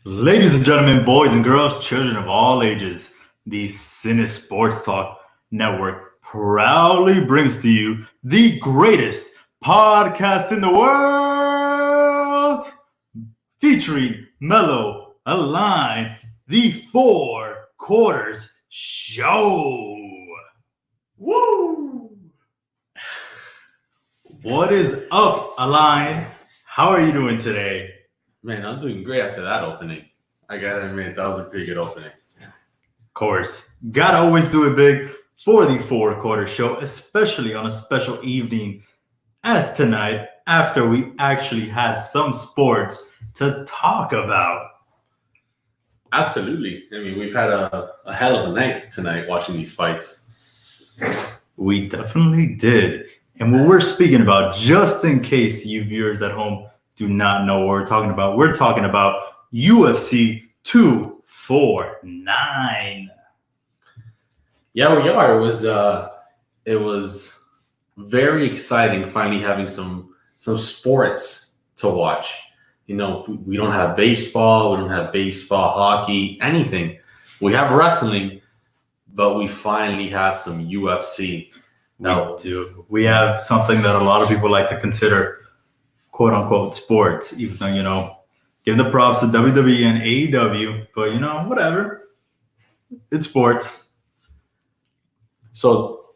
Ladies and gentlemen, boys and girls, children of all ages, the Cine Sports Talk Network proudly brings to you the greatest podcast in the world, featuring Mellow Align, the Four Quarters Show. Woo! What is up, Align? How are you doing today? Man, I'm doing great after that opening. I gotta admit, that was a pretty good opening. Of course, gotta always do it big for the Four Quarter Show, especially on a special evening as tonight, after we actually had some sports to talk about. Absolutely. I mean, we've had a hell of a night tonight watching these fights. We definitely did. And what we're speaking about, just in case you viewers at home do not know what we're talking about UFC 249. Yeah, we are. It was very exciting finally having some sports to watch. You know, we don't have baseball, hockey, anything. We have wrestling, but we finally have some UFC. Now, we have something that a lot of people like to consider quote unquote sports, even though, give the props to WWE and AEW, but whatever. It's sports. So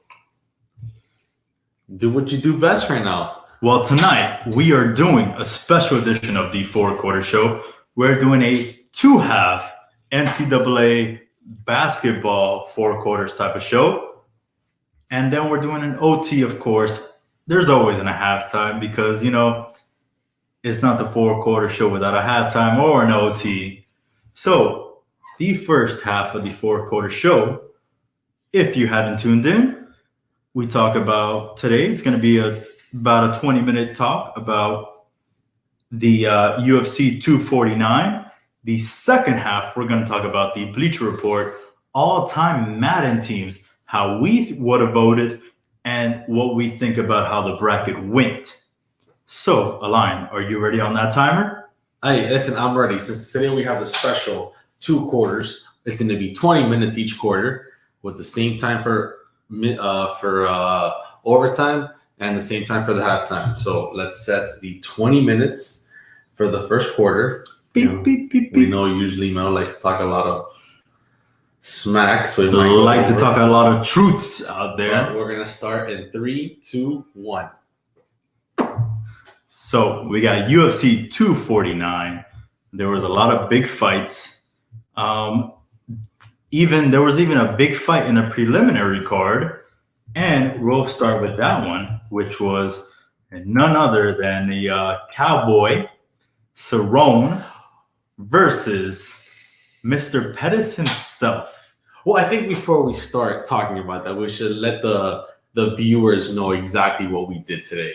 do what you do best right now. Well, tonight we are doing a special edition of the Four Quarter Show. We're doing a 2-half NCAA basketball 4 quarters type of show. And then we're doing an OT, of course. There's always a halftime because, it's not the 4 quarter show without a halftime or an OT. So the first half of the 4 quarter show, if you hadn't tuned in, we talk about today. It's going to be about a 20-minute talk about the UFC 249. The second half, we're going to talk about the Bleacher Report, all-time Madden teams, how we would have voted, and what we think about how the bracket went. So, Align, are you ready on that timer? Hey, listen, I'm ready. Since today we have the special 2 quarters, it's going to be 20 minutes each quarter with the same time for overtime and the same time for the halftime. So let's set the 20 minutes for the first quarter. Beep, beep, beep, beep. We know usually Mel likes to talk a lot of smack, so we might like to talk a lot of truths out there. Well, we're going to start in 3, 2, 1. So we got UFC 249. There was a lot of big fights. There was even a big fight in a preliminary card. And we'll start with that one, which was none other than the Cowboy Cerrone versus Mr. Pettis himself. Well, I think before we start talking about that, we should let the viewers know exactly what we did today.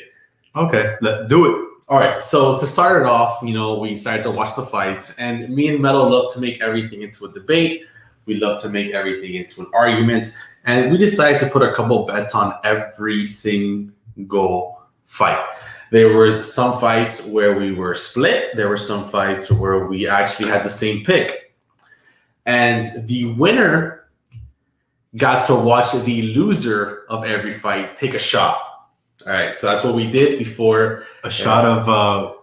Okay, let's do it. All right, so to start it off, we decided to watch the fights, and me and Meadow love to make everything into a debate. We love to make everything into an argument, and we decided to put a couple bets on every single fight. There was some fights where we were split. There were some fights where we actually had the same pick, and the winner got to watch the loser of every fight take a shot. All right, so that's what we did before. A shot of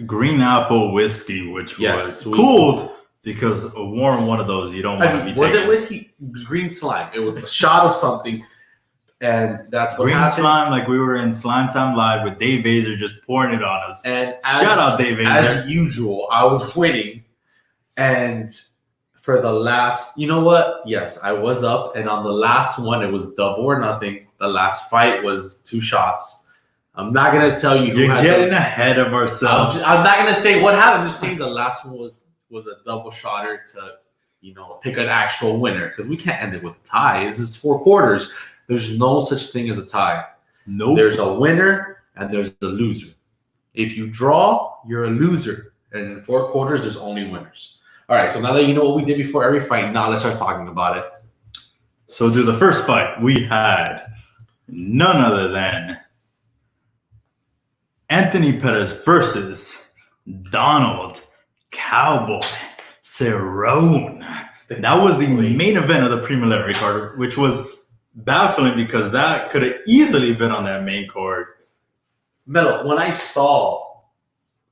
green apple whiskey, which was cooled because a warm one of those you don't want to be taking. Was it whiskey? Green slime. It was a shot of something, and that's what happened. Green slime, like we were in Slime Time Live with Dave Vaser just pouring it on us. And shout out Dave Vaser. As usual, I was winning, and for the last, you know what? Yes, I was up, and on the last one, it was double or nothing. The last fight was 2 shots. I'm not gonna tell you who You're getting ahead of ourselves. I'm not gonna say what happened. I'm just saying the last one was a double shotter to, pick an actual winner, because we can't end it with a tie. This is 4 quarters. There's no such thing as a tie. Nope. There's a winner and there's a loser. If you draw, you're a loser, and in 4 quarters, there's only winners. All right, so now that you know what we did before every fight, now let's start talking about it. So do the first fight. We had none other than Anthony Pettis versus Donald Cowboy Cerrone. That was the main event of the preliminary card, which was baffling because that could have easily been on that main card. Melo,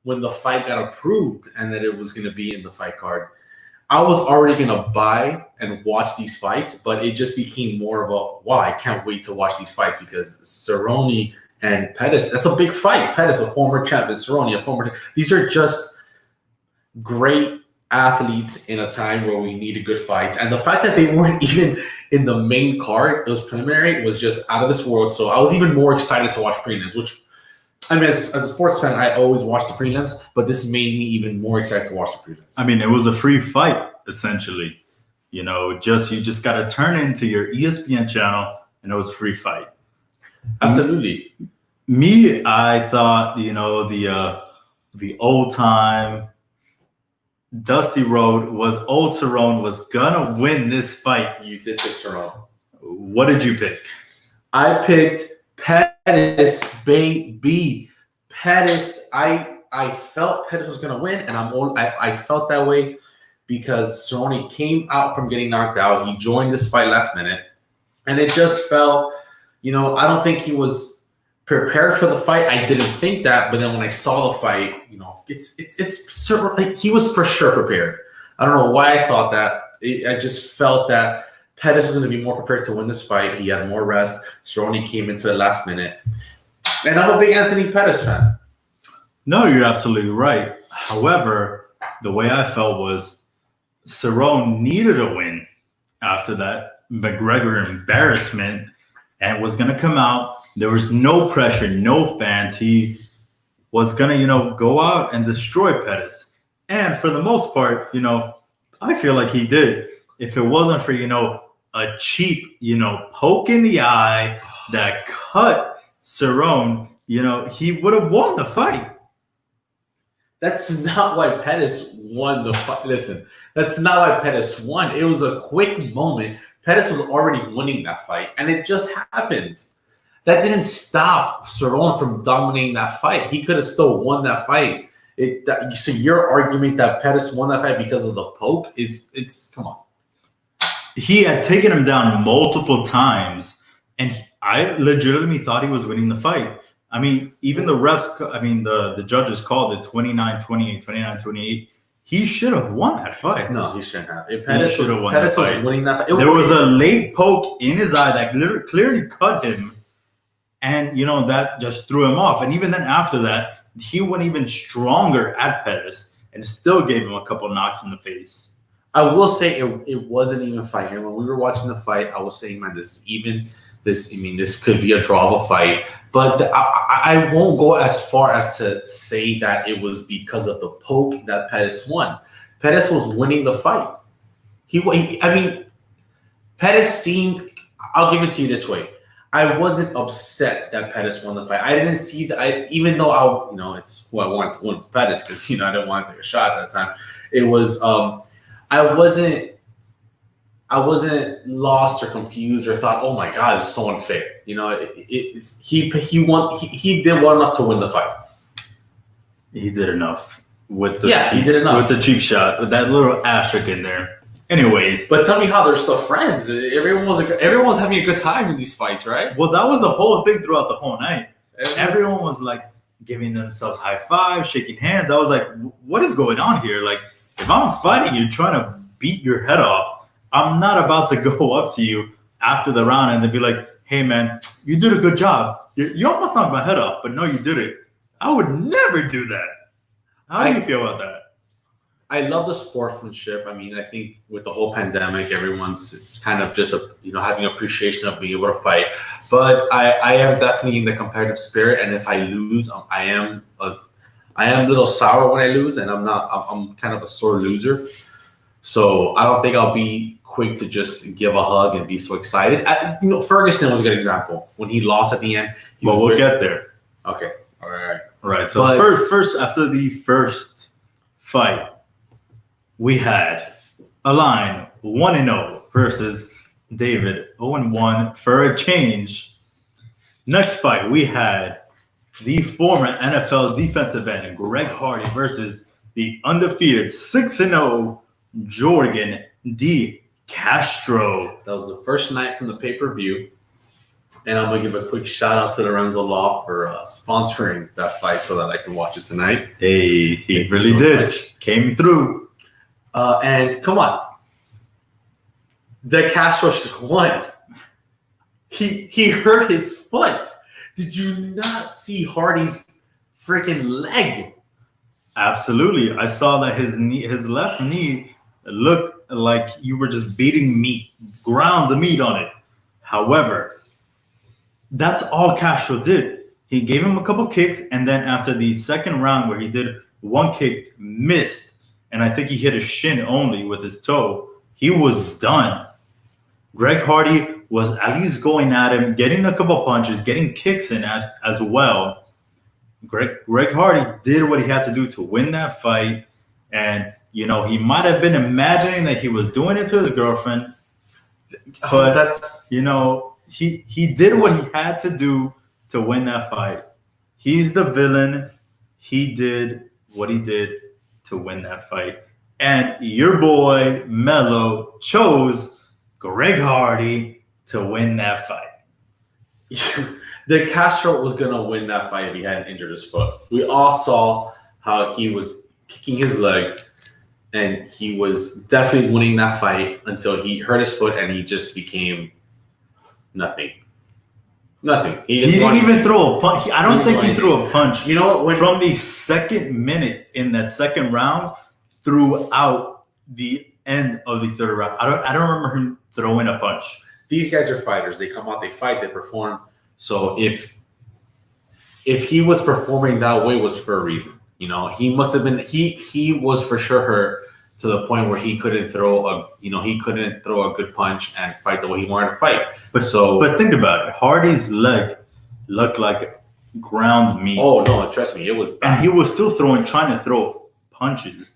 when the fight got approved and that it was going to be in the fight card, I was already going to buy and watch these fights, but it just became more of a, wow, I can't wait to watch these fights because Cerrone and Pettis, that's a big fight. Pettis, a former champion, Cerrone, a former. These are just great athletes in a time where we needed good fights. And the fact that they weren't even in the main card, it was preliminary, was just out of this world. So I was even more excited to watch prelims, which, I mean, as a sports fan, I always watch the prelims, but this made me even more excited to watch the prelims. I mean, it was a free fight, essentially. You just got to turn into your ESPN channel, and it was a free fight. Absolutely. Me, I thought, the old time Dusty Road was old Cerrone was gonna win this fight. You did pick Cerrone. What did you pick? I picked Pettis, baby. Pettis. I felt Pettis was gonna win, and I felt that way because Cerrone came out from getting knocked out. He joined this fight last minute, and it just felt, I don't think he was prepared for the fight. I didn't think that, but then when I saw the fight, he was for sure prepared. I don't know why I thought that. I just felt that Pettis was going to be more prepared to win this fight. He had more rest. Cerrone came into the last minute, and I'm a big Anthony Pettis fan. No, you're absolutely right. However, the way I felt was Cerrone needed a win after that McGregor embarrassment and was going to come out. There was no pressure, no fans. He was going to, go out and destroy Pettis. And for the most part, I feel like he did. If it wasn't for, a cheap, poke in the eye that cut Cerrone, he would have won the fight. That's not why Pettis won the fight. Listen, that's not why Pettis won. It was a quick moment. Pettis was already winning that fight, and it just happened. That didn't stop Cerrone from dominating that fight. He could have still won that fight. So your argument that Pettis won that fight because of the poke it's come on. He had taken him down multiple times, and I legitimately thought he was winning the fight. I mean, even the refs, the judges called it 29-28, 29-28. He should have won that fight. No, he shouldn't have. Pettis was winning that fight. There was a late poke in his eye that clearly cut him. And, that just threw him off. And even then after that, he went even stronger at Pettis and still gave him a couple knocks in the face. I will say it wasn't even a fight. And when we were watching the fight, I was saying, man, this could be a draw of a fight. But I won't go as far as to say that it was because of the poke that Pettis won. Pettis was winning the fight. Pettis seemed, I'll give it to you this way. I wasn't upset that Pettis won the fight. I didn't see that. Even though it's who I wanted to win was Pettis because I didn't want to take a shot at that time. It was I wasn't lost or confused or thought, oh my God, it's so unfair. He won. He did well enough to win the fight. He did enough with he did enough with the cheap shot with that little asterisk in there. Anyways, but tell me how they're still friends. Everyone was having a good time in these fights, right? Well, that was the whole thing throughout the whole night. Everyone was like giving themselves high fives, shaking hands. I was like, what is going on here? Like, if I'm fighting you, trying to beat your head off, I'm not about to go up to you after the round and then be like, hey, man, you did a good job. You almost knocked my head off, but no, you did it. I would never do that. How do you feel about that? I love the sportsmanship. I think with the whole pandemic, everyone's kind of just having appreciation of being able to fight. But I am definitely in the competitive spirit, and if I lose, I am a little sour when I lose, and I'm kind of a sore loser. So I don't think I'll be quick to just give a hug and be so excited. Ferguson was a good example when he lost at the end. We'll get there. Okay. All right. So first after the first fight, we had Align 1-0 versus David 0-1 for a change. Next fight, we had the former NFL defensive end Greg Hardy versus the undefeated 6-0 Jorgen De Castro. That was the first night from the pay-per-view. And I'm going to give a quick shout out to Lorenzo Law for sponsoring that fight so that I can watch it tonight. Hey, he really did. Much. Came through. And come on. De Castro should have won. He hurt his foot. Did you not see Hardy's freaking leg? Absolutely. I saw that his left knee looked like you were just beating meat, ground the meat on it. However, that's all Castro did. He gave him a couple kicks, and then after the second round where he did one kick, missed, and I think he hit his shin only with his toe, he was done. Greg Hardy was at least going at him, getting a couple punches, getting kicks in as well. Greg Hardy did what he had to do to win that fight. And, you know, he might have been imagining that he was doing it to his girlfriend. But, that's, you know, he did what he had to do to win that fight. He's the villain. He did what he did to win that fight. And your boy, Melo, chose Greg Hardy to win that fight. De Castro was going to win that fight if he hadn't injured his foot. We all saw how he was kicking his leg, and he was definitely winning that fight until he hurt his foot and he just became nothing. Nothing. He didn't even throw a punch. I don't think he threw a punch. You know what? From the second minute in that second round throughout the end of the third round, I don't remember him throwing a punch. These guys are fighters. They come out, they fight, they perform. So if he was performing that way, it was for a reason. You know, he must have been. He was for sure hurt to the point where he couldn't throw a good punch and fight the way he wanted to fight. But think about it. Hardy's leg looked like ground meat. Oh no, trust me, it was bad. And he was still trying to throw punches.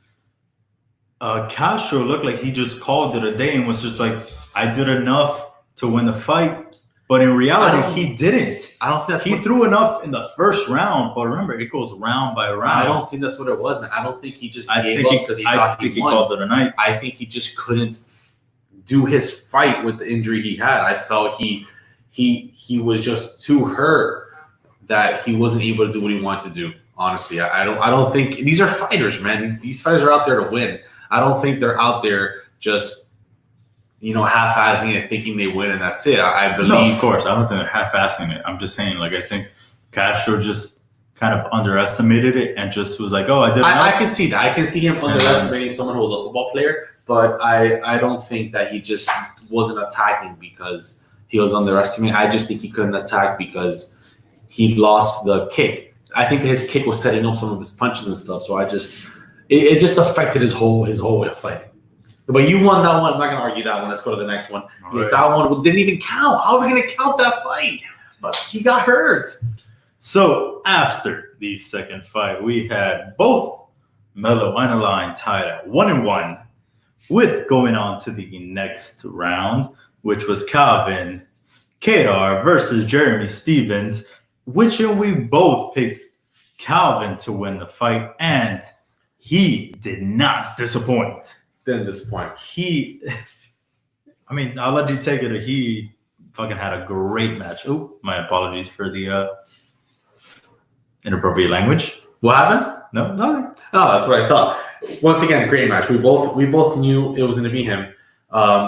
Castro looked like he just called it a day and was just like, I did enough to win the fight. But in reality, he didn't. I don't think he threw enough in the first round. But remember, it goes round by round. I don't think that's what it was, man. I don't think he just gave up because he thought he won. Called it a night. I think he just couldn't do his fight with the injury he had. I felt he was just too hurt that he wasn't able to do what he wanted to do. Honestly, I don't think these are fighters, man. These fighters are out there to win. I don't think they're out there just, you know, half-assing it, thinking they win, and that's it. I believe. No, of course. I don't think they're half-assing it. I'm just saying, like, I think Castro just kind of underestimated it and just was like, oh, I did. I can see that. I can see him underestimating someone who was a football player, but I don't think that he just wasn't attacking because he was underestimating. I just think he couldn't attack because he lost the kick. I think that his kick was setting up some of his punches and stuff. So it just affected his whole way of fighting. But you won that one. I'm not going to argue that one. Let's go to the next one. Because that one didn't even count. How are we going to count that fight? But he got hurt. So after the second fight, we had both Melo and Align tied at 1-1, with going on to the next round, which was Calvin Kadar versus Jeremy Stevens, which we both picked Calvin to win the fight, and he did not disappoint. Didn't disappoint. I'll let you take it. He fucking had a great match. Oh, my apologies for the inappropriate language. What happened? No, nothing. Oh, that's what I thought. Once again, great match. We both knew it was going to be him.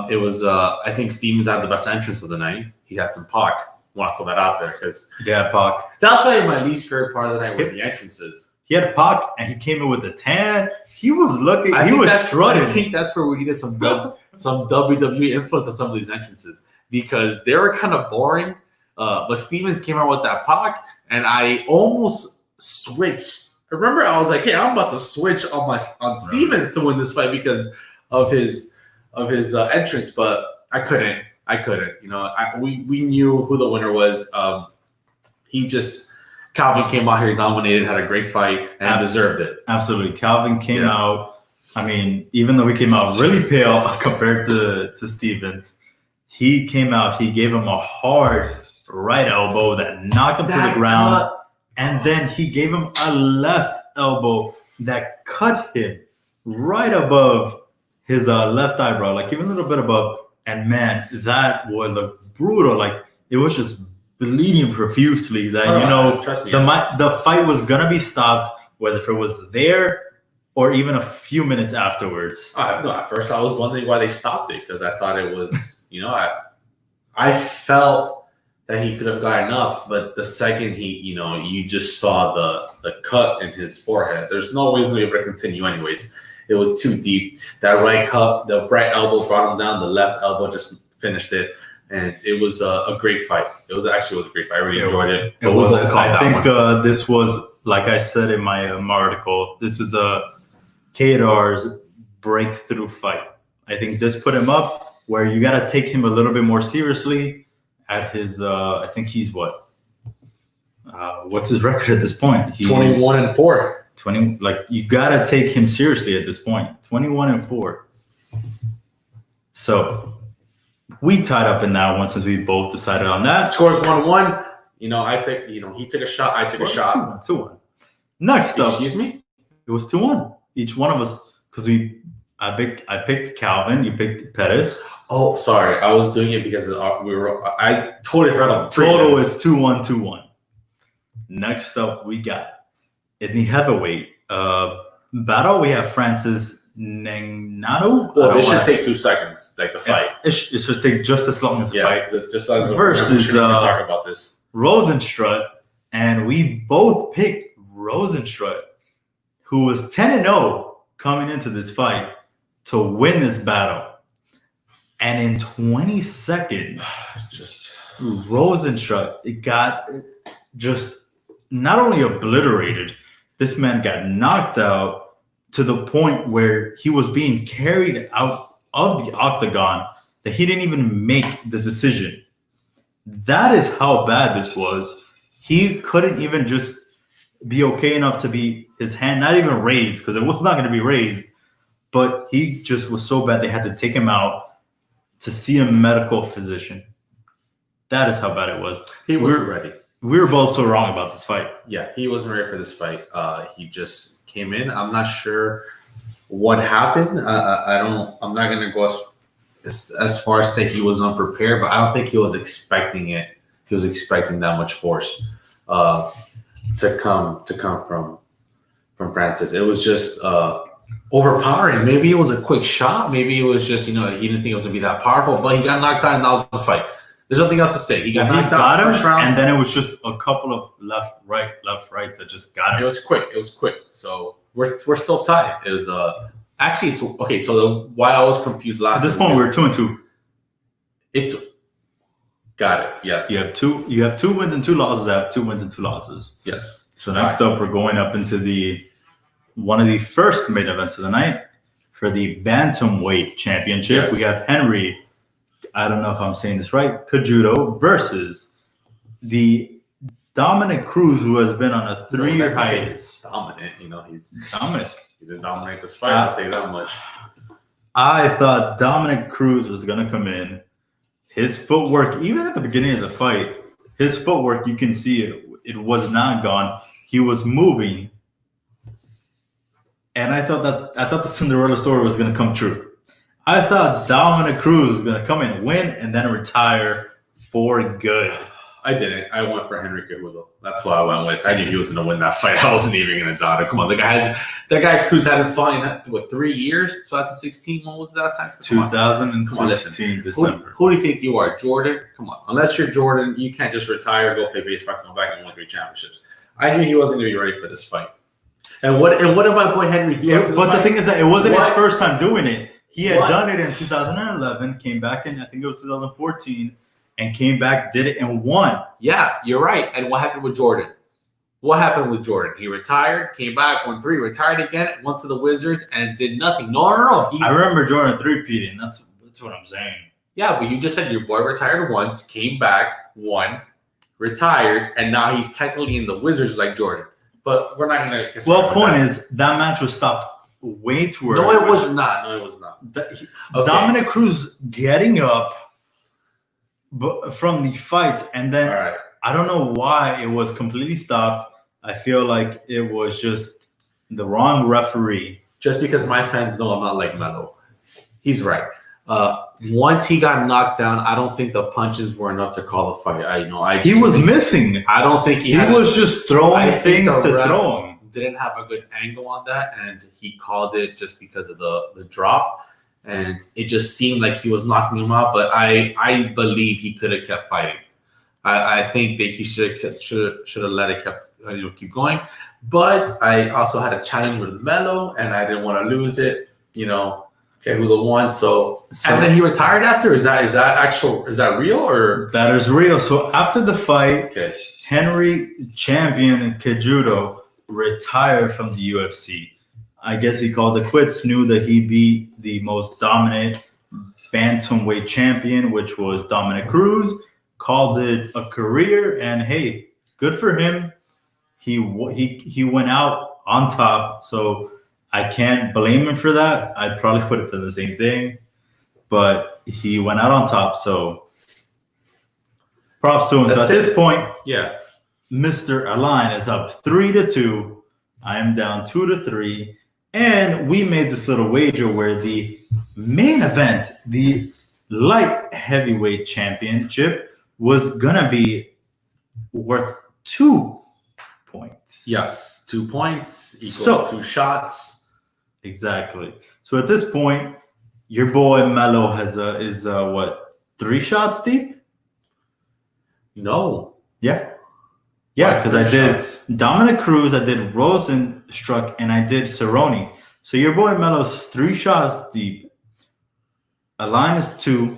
It was. I think Stevens had the best entrance of the night. He had some Pac. I want to throw that out there because Pac. That's probably my least favorite part of the night. Were the entrances. He had Pac, and he came in with a tan. He was looking. He was strutting. I think that's where we needed some WWE influence on some of these entrances because they were kind of boring. But Stevens came out with that Pac, and I almost switched. Remember, I was like, "Hey, I'm about to switch on Stevens to win this fight because of his entrance," but I couldn't. You know, we knew who the winner was. Calvin came out here, dominated, had a great fight, and deserved it. Absolutely. Calvin came out, even though he came out really pale compared to Stevens, he came out, he gave him a hard right elbow that knocked him to the ground, and then he gave him a left elbow that cut him right above his left eyebrow, like even a little bit above. And man, that would look brutal. Like it was just bleeding profusely. That trust me, the fight was gonna be stopped, whether if it was there or even a few minutes afterwards. No, at first I was wondering why they stopped it because I thought it was, I felt that he could have gotten up, but the second you just saw the cut in his forehead. There's no way he's gonna be able to continue anyways. It was too deep. That right cup, the right elbow brought him down. The left elbow just finished it, and it was a great fight. It was a great fight. I really enjoyed it. I think this was, like I said in my article, this was Kadar's breakthrough fight. I think this put him up where you got to take him a little bit more seriously at his. I think he's what? What's his record at this point? He's 21-4. 20. Like you got to take him seriously at this point. 21-4. So we tied up in that one since we both decided on that. Scores 1-1. He took a shot. I took a shot. 2-1. Next up. Excuse me? It was 2-1. Each one of us, because I picked Calvin, you picked Pettis. Oh, sorry. I was doing it because I totally forgot. Total is 2-1. Next up, we got in the heavyweight battle, we have Francis Ngannou. Well, this should take 2 seconds, like the fight. It should take just as long as the fight. Just as versus talk about this. Rosenstruck, and we both picked Rosenstruck, who was 10-0 coming into this fight to win this battle. And in 20 seconds, Rosenstruck, it got just not only obliterated, this man got knocked out to the point where he was being carried out of the octagon that he didn't even make the decision. That is how bad this was. He couldn't even just be okay enough to be his hand, not even raised, because it was not going to be raised, but he just was so bad they had to take him out to see a medical physician. That is how bad it was. He wasn't ready. We were both so wrong about this fight. Yeah, he wasn't ready for this fight. He just came in. I'm not sure what happened. I'm not gonna go as far as say he was unprepared, but I don't think he was expecting it. He was expecting that much force to come from Francis. It was just overpowering. Maybe it was a quick shot. Maybe it was just he didn't think it was gonna be that powerful. But he got knocked out, and that was the fight. There's nothing else to say. He got knocked out him, first round, and then it was just a couple of left, right that just got him. It was quick. So we're still tied. It was actually it's okay. So why I was confused last. At this point, we were 2-2. It's got it. Yes. You have two wins and 2 losses. I have 2 wins and 2 losses. Yes. So next up, we're going up into one of the first main events of the night for the bantamweight championship. Yes. We have Henry. I don't know if I'm saying this right, Cajudo versus the Dominic Cruz, who has been on a 3-year hiatus. Dominant, he's dominant. He did dominate this fight, I'll say that much. I thought Dominic Cruz was going to come in. His footwork, even at the beginning of the fight, his footwork, you can see it was not gone. He was moving. And I thought the Cinderella story was going to come true. I thought Dominic Cruz was going to come in, win, and then retire for good. I didn't. I went for Henry Cejudo. That's what I went with. I knew he was going to win that fight. I wasn't even going to doubt it. Come on, that guy Cruz hadn't fought in 3 years? 2016. When was that time? 2016 December. Who do you think you are, Jordan? Come on. Unless you're Jordan, you can't just retire, go play baseball, come back and win 3 championships. I knew he wasn't going to be ready for this fight. And what did my boy Henry do? But the thing is that it wasn't his first time doing it. He had done it in 2011, came back in, I think it was 2014, and came back, did it, and won. Yeah, you're right. And what happened with Jordan? He retired, came back, won 3, retired again, went to the Wizards, and did nothing. No. I remember Jordan 3-peating. That's what I'm saying. Yeah, but you just said your boy retired once, came back, won, retired, and now he's technically in the Wizards like Jordan. But we're not going to... Well, point is, that match was stopped way too early. No, it was not. Okay. Dominic Cruz getting up from the fight, and then I don't know why it was completely stopped. I feel like it was just the wrong referee. Just because my fans know I'm not like Melo. He's right. Once he got knocked down, I don't think the punches were enough to call the fight. He was missing. I don't think he was just throwing things to throw him. Didn't have a good angle on that, and he called it just because of the drop, and it just seemed like he was knocking him out. But I believe he could have kept fighting. I think that he should have let it keep going. But I also had a challenge with Melo, and I didn't want to lose it. Okay, who the won? So and then he retired after. Is that real or that is real? So after the fight, okay. Henry Champion Cejudo retired from the UFC. I guess he called it quits. Knew that he'd be the most dominant bantamweight champion, which was Dominic Cruz. Called it a career, and hey, good for him. He went out on top, so I can't blame him for that. I probably would have done the same thing, but he went out on top, so props to him. So at this point, yeah, Mr. Align is up 3-2. I am down 2-3, and we made this little wager where the main event, the light heavyweight championship, was gonna be worth 2 points. Yes, 2 points equals 2 shots. Exactly. So at this point, your boy Melo is what, 3 shots deep? No. Yeah. Yeah, because I did Dominic Cruz, I did Rosenstruck, and I did Cerrone. So your boy Melo's 3 shots deep. Align is 2,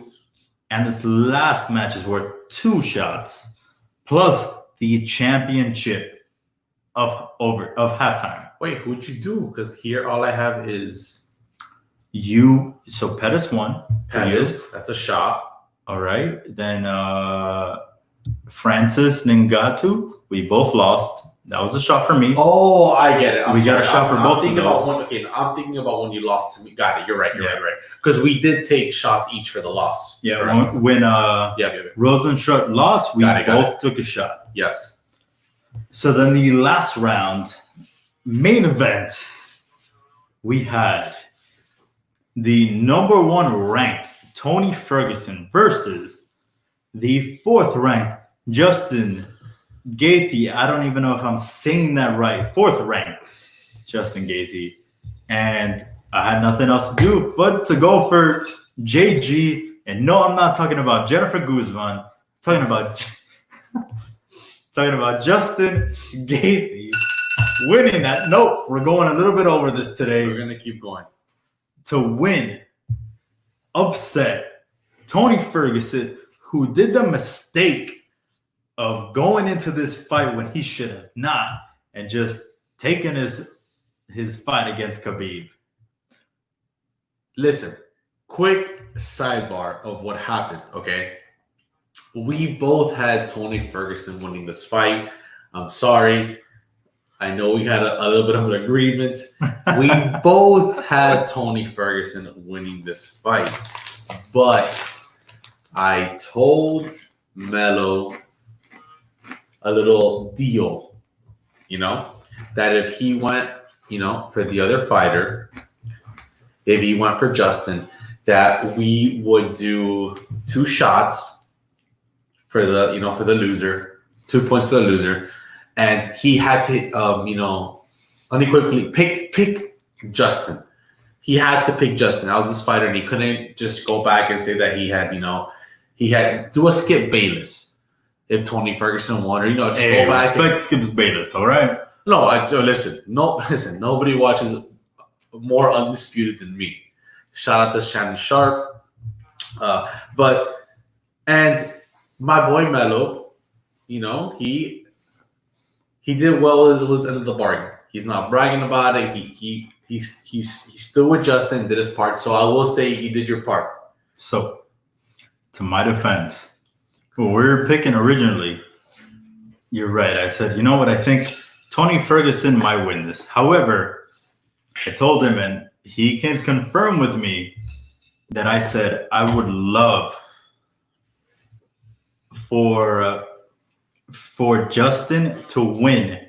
and this last match is worth 2 shots, plus the championship of halftime. Wait, who'd you do? Because here all I have is you. So Pettis won. Pettis, that's a shot. All right. Then Francis Ngannou, we both lost. That was a shot for me. Oh, I get it. We got a shot for both of those. I'm thinking about when you lost to me. Got it. You're right. You're right. Because we did take shots each for the loss. Yeah. Correct. When Rosenstruck lost, we both took a shot. Yes. So then the last round, main event, we had the number 1 ranked Tony Ferguson versus the 4th ranked Justin Gaethje. I don't even know if I'm saying that right. 4th ranked Justin Gaethje. And I had nothing else to do but to go for JG. And no, I'm not talking about Jennifer Guzman. I'm talking about Justin Gaethje winning that. Nope, we're going a little bit over this today. We're going to keep going. To win, upset Tony Ferguson, who did the mistake of going into this fight when he should have not, and just taken his fight against Khabib. Listen, quick sidebar of what happened, okay? We both had Tony Ferguson winning this fight. I'm sorry. I know we had a little bit of an agreement. We both had Tony Ferguson winning this fight. But I told Melo a little deal, that if he went, for the other fighter, if he went for Justin, that we would do 2 shots for the loser, 2 points for the loser, and he had to, unequivocally pick Justin. He had to pick Justin. That was his fighter, and he couldn't just go back and say that he had do a Skip Bayless if Tony Ferguson won, or just go back. Respect Skip Bayless, all right? No, listen. Nobody watches more Undisputed than me. Shout out to Shannon Sharp. And my boy Melo, he did well with the end of the bargain. He's not bragging about it. He's still with Justin, did his part. So I will say he did your part. So, to my defense, when we were picking originally, you're right. I said, you know what? I think Tony Ferguson might win this. However, I told him, and he can confirm with me, that I said I would love for Justin to win,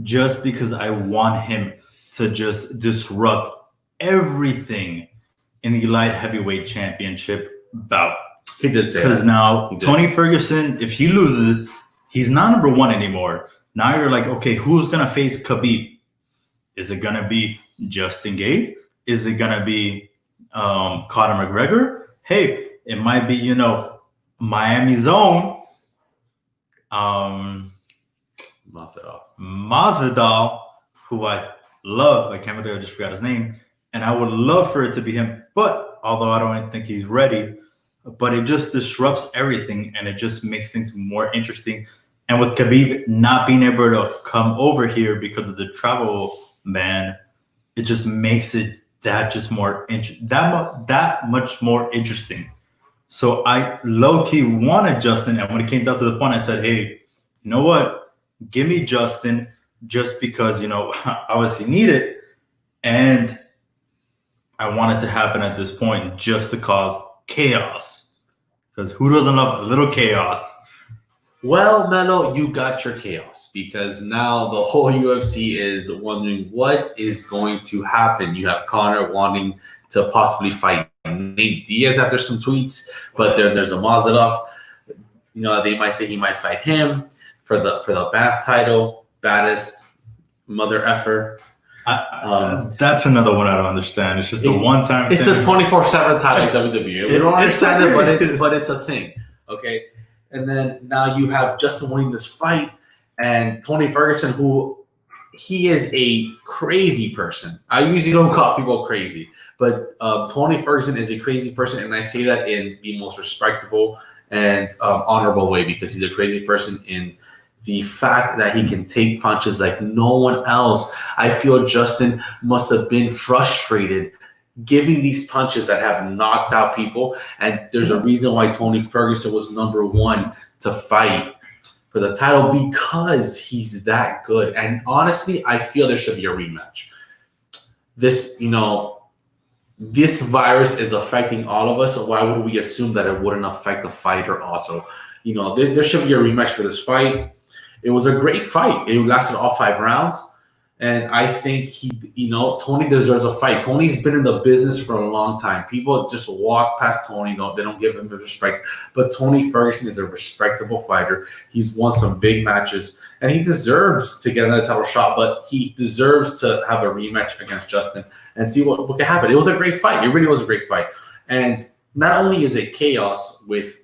just because I want him to just disrupt everything in the light heavyweight championship bout. He did say Because that. now He did. Tony Ferguson, if he loses, he's not number one anymore. Now you're like, okay, who's gonna face Khabib? Is it gonna be Justin Gaethje? Is it gonna be Conor McGregor? Hey, it might be Miami's own Masvidal, who I love. I can't believe I just forgot his name, and I would love for it to be him. But although I don't think he's ready, but it just disrupts everything, and it just makes things more interesting. And with Khabib not being able to come over here because of the travel ban, it just makes it that much more interesting. So I low-key wanted Justin, and when it came down to the point, I said, hey, you know what? Give me Justin just because, I obviously need it. And I want it to happen at this point just to cause chaos. Because who doesn't love a little chaos? Well, Melo, you got your chaos because now the whole UFC is wondering what is going to happen. You have Conor wanting to possibly fight Nate Diaz after some tweets, but there's a Mazadov. They might say he might fight him for the BAF title, baddest mother effer. That's another one I don't understand. It's just a one-time thing. It's a 24/7 title in WWE. We don't understand it, but it's a thing. Okay. And then now you have Justin winning this fight and Tony Ferguson, who he is a crazy person. I usually don't call people crazy, but Tony Ferguson is a crazy person. And I say that in the most respectable and honorable way because he's a crazy person in the fact that he can take punches like no one else. I feel Justin must have been frustrated giving these punches that have knocked out people. And there's a reason why Tony Ferguson was number one to fight for the title because he's that good. And honestly, I feel there should be a rematch. This virus is affecting all of us. So why would we assume that it wouldn't affect the fighter also? There should be a rematch for this fight. It was a great fight. It lasted all 5 rounds. And I think Tony deserves a fight. Tony's been in the business for a long time. People just walk past Tony. They don't give him the respect. But Tony Ferguson is a respectable fighter. He's won some big matches. And he deserves to get another title shot. But he deserves to have a rematch against Justin and see what can happen. It was a great fight. It really was a great fight. And not only is it chaos with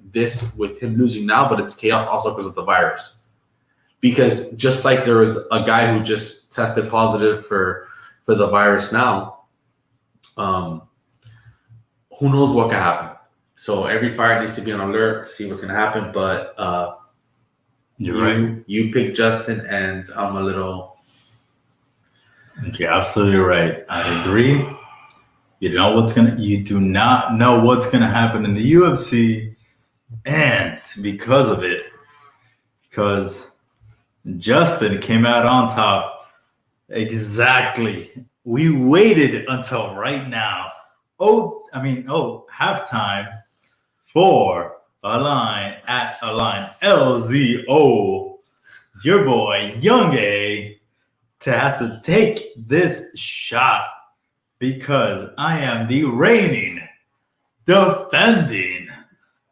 him losing now, but it's chaos also because of the virus. Because just like there was a guy who just tested positive for the virus now, who knows what can happen. So every fighter needs to be on alert to see what's going to happen. But you pick Justin, and I'm a little. You're absolutely right. I agree. You do not know what's gonna happen in the UFC, and because Justin came out on top. Exactly. We waited until right now. Halftime for at LZO. Your boy, Young A, has to take this shot because I am the reigning, defending,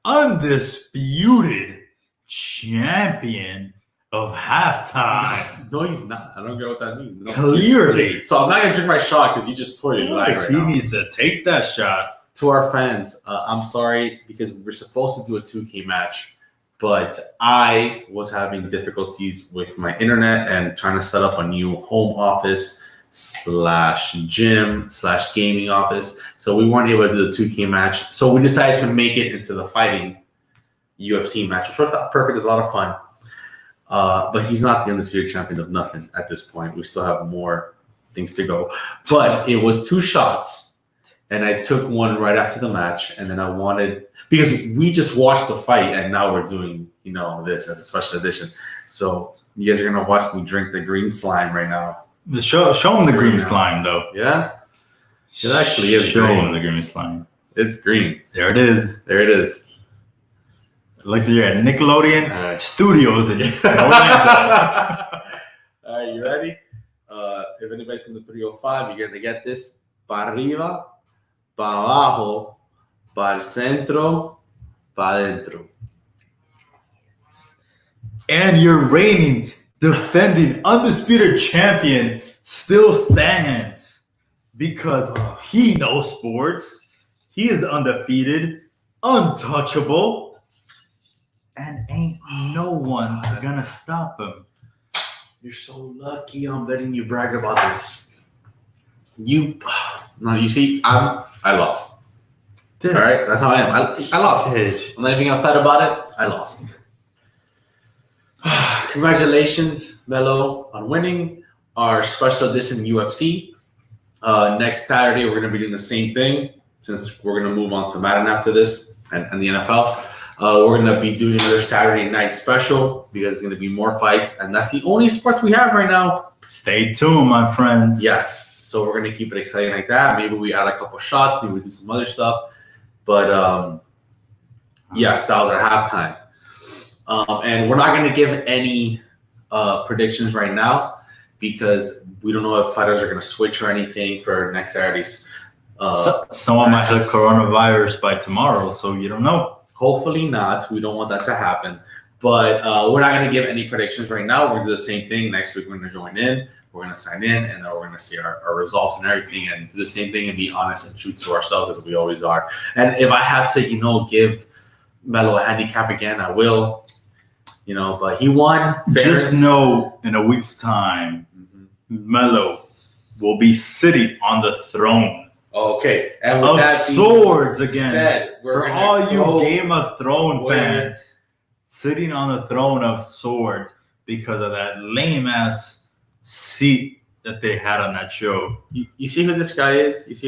undisputed champion of halftime. No, he's not. I don't get what that means. No. Clearly. So I'm not going to drink my shot because you just tore your leg right now. He needs to take that shot. To our fans, I'm sorry because we were supposed to do a 2K match, but I was having difficulties with my internet and trying to set up a new home office /gym/gaming office. So we weren't able to do the 2K match. So we decided to make it into the fighting UFC match, which I thought perfect. It was a lot of fun. But he's not the undisputed champion of nothing at this point. We still have more things to go. But it was 2 shots, and I took one right after the match, and then I wanted because we just watched the fight, and now we're doing this as a special edition. So you guys are gonna watch me drink the green slime right now. Show him the green slime though. Yeah, it actually is. Show him the green slime. It's green. There it is. There it is. Looks like you're at Nickelodeon Studios in Orlando. All right, you ready? If anybody's from the 305, you're going to get this. Pa arriba, pa abajo, pa el centro, pa adentro. And your reigning, defending, undisputed champion still stands because he knows sports. He is undefeated, untouchable, and ain't no one gonna stop him. You're so lucky I'm letting you brag about this. You see, I lost. All right, that's how I am. I lost. I'm not even upset about it. I lost. Congratulations, Melo, on winning our special edition UFC. Next Saturday, we're going to be doing the same thing since we're going to move on to Madden after this and the NFL. We're going to be doing another Saturday night special because it's going to be more fights. And that's the only sports we have right now. Stay tuned, my friends. Yes. So we're going to keep it exciting like that. Maybe we add a couple shots. Maybe we do some other stuff. But yes, that was our halftime. And we're not going to give any predictions right now because we don't know if fighters are going to switch or anything for next Saturday's. Someone might have coronavirus by tomorrow, so you don't know. Hopefully not. We don't want that to happen. But we're not going to give any predictions right now. We're going to do the same thing. Next week, we're going to join in. We're going to sign in, and then we're going to see our results and everything and do the same thing and be honest and true to ourselves as we always are. And if I have to, give Melo a handicap again, I will. But he won. Just know in a week's time, Melo will be sitting on the throne. Okay. And of swords again. Said, for all you Game of Thrones fans, sitting on the throne of swords because of that lame-ass seat that they had on that show. You see who this guy is? This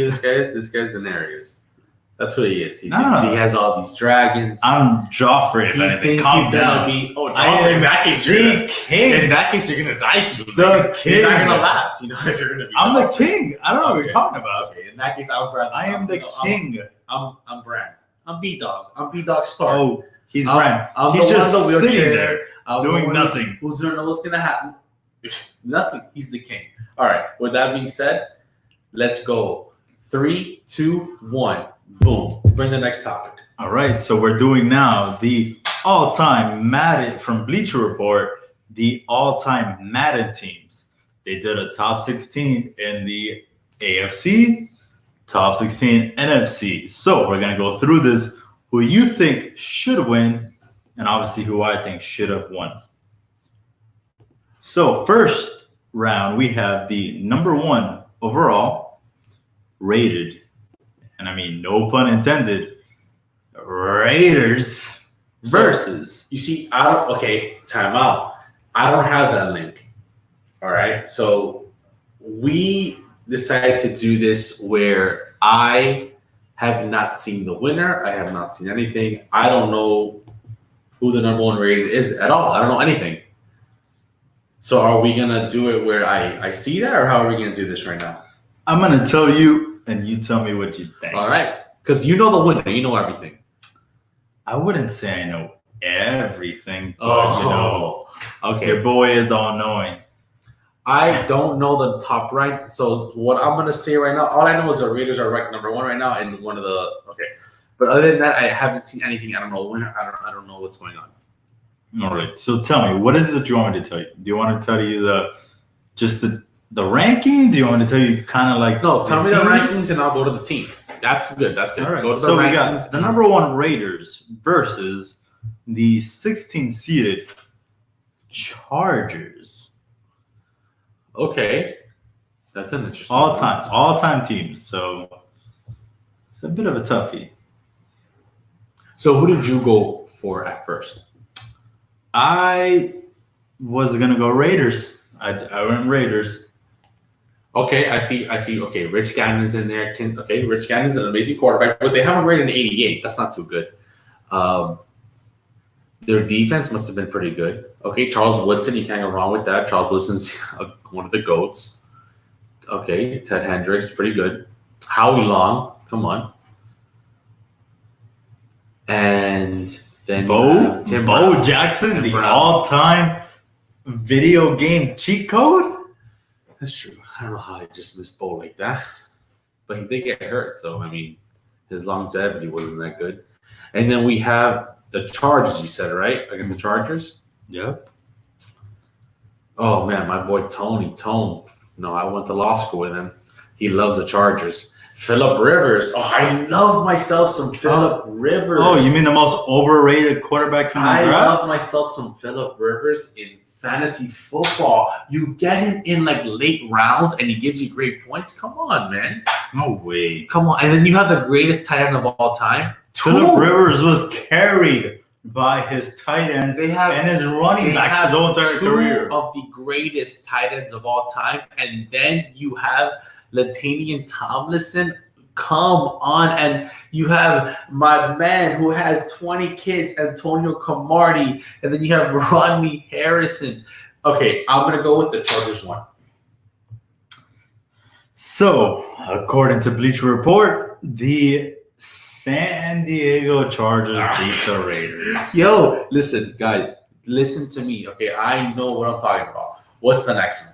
guy's Daenerys. That's what he is. He has all these dragons. I'm Joffrey. If anything, calm down. Joffrey. In that case, you're gonna die soon. The king. You're not gonna last. If you're gonna be. I'm the king. I don't know what you're talking about. Okay. In that case, I'm Bran. I am the king. I'm Bran. I'm B-Dog. I'm B-Dog Stark. Oh, he's Bran. He's just the sitting there doing nothing. Who's gonna know what's gonna happen? Nothing. He's the king. All right. With that being said, let's go. 3, 2, 1. Boom. Bring the next topic. All right. So we're doing now the all-time Madden from Bleacher Report, the all-time Madden teams. They did a top 16 in the AFC, top 16 NFC. So we're going to go through this, who you think should win, and obviously who I think should have won. So first round, we have the number 1 overall rated, and I mean, no pun intended, Raiders versus. You see, time out. I don't have that link. All right. So we decided to do this where I have not seen the winner. I have not seen anything. I don't know who the number 1 rated is at all. I don't know anything. So are we going to do it where I see that, or how are we going to do this right now? I'm going to tell you, and you tell me what you think. All right. Because you know the winner. You know everything. I wouldn't say I know everything, but, okay. Your boy is all-knowing. I don't know the top rank. So what I'm going to say right now, all I know is the Raiders are ranked number 1 right now in one of the – okay. But other than that, I haven't seen anything. I don't know winner. I don't know what's going on. All right. So tell me, what is it you want me to tell you? Do you want to tell you the rankings? Do you want me to tell you kind of like no? Tell me the rankings, and I'll go to the team. That's good. That's good. All right. Go to so the we got the number 1 Raiders versus the 16 seeded Chargers. Okay, that's an interesting all-time teams. So it's a bit of a toughie. So who did you go for at first? I was gonna go Raiders. I went Raiders. Okay, I see. Okay, Rich Gannon's in there. Okay, Rich Gannon's an amazing quarterback, but they have him rated an 88. That's not too good. Their defense must have been pretty good. Okay, Charles Woodson, you can't go wrong with that. Charles Woodson's one of the GOATs. Okay, Ted Hendricks, pretty good. Howie Long, come on. And then Bo Brown. Jackson, the all-time video game cheat code? That's true. I don't know how I just missed Bo like that. But he did get hurt, so, I mean, His longevity wasn't that good. And then we have the Chargers, you said, right? Against the Chargers? Yep. Oh, man, my boy Tone. No, I went to law school with him. He loves the Chargers. Phillip Rivers. Oh, I love myself some Phillip Rivers. Oh, you mean the most overrated quarterback in the draft? I love myself some Phillip Rivers in fantasy football. You get him in like late rounds and he gives you great points. Come on, man. No way. Come on. And then you have the greatest tight end of all time. Phillip Rivers was carried by his tight end and his running back his whole entire career. Two of the greatest tight ends of all time. And then you have Latavius Tomlinson. Come on. And you have my man who has 20 kids, Antonio Cromartie. And then you have Rodney Harrison. Okay, I'm going to go with the Chargers one. So, according to Bleacher Report, the San Diego Chargers beat the Raiders. Yo, listen, guys. Listen to me. Okay, I know what I'm talking about. What's the next one?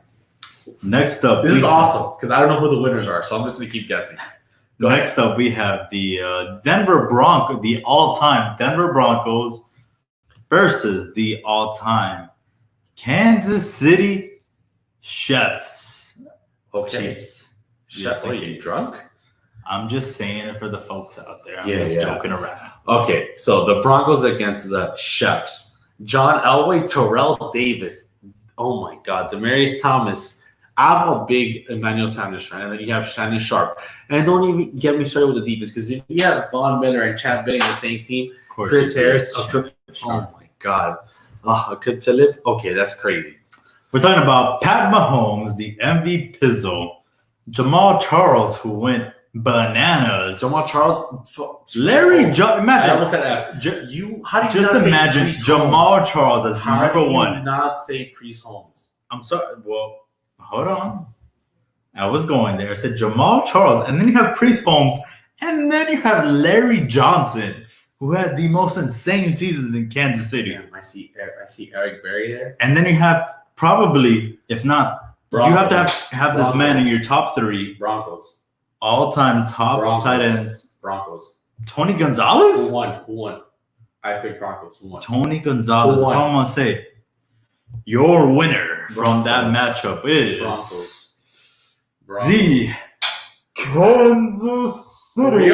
Next up. This is awesome because I don't know who the winners are, so I'm just going to keep guessing. Next up, we have the the all-time Denver Broncos versus the all-time Kansas City Chiefs. Okay. Chiefs. Chef, are you drunk? I'm just saying it for the folks out there. I'm just joking around. Okay, so the Broncos against the Chiefs. John Elway, Terrell Davis. Oh my God, Demaryius Thomas. I'm a big Emmanuel Sanders fan, and then you have Shannon Sharp. And don't even get me started with the defense, because if you have Von Miller and Champ Benning in the same team, Chris Harris, oh my God. Talib? Okay, that's crazy. We're talking about Pat Mahomes, the MVP Pizzle, Jamal Charles, who went bananas. Jamal Charles, Larry Johnson. Imagine. I almost said F. How do you just imagine Jamal Charles as number one. How do you not say Priest Holmes? I'm sorry. Well, hold on. I was going there. I said Jamal Charles, and then you have Priest Holmes, and then you have Larry Johnson, who had the most insane seasons in Kansas City. Damn, I see Eric Berry there. And then you have probably, if not, Broncos. You have to have this man in your top three. Broncos. All-time top tight ends. Broncos. Tony Gonzalez? Who won? I picked Broncos. Who won? Tony Gonzalez. That's all I'm going to say. Your winner from that matchup is Broncos. The Kansas City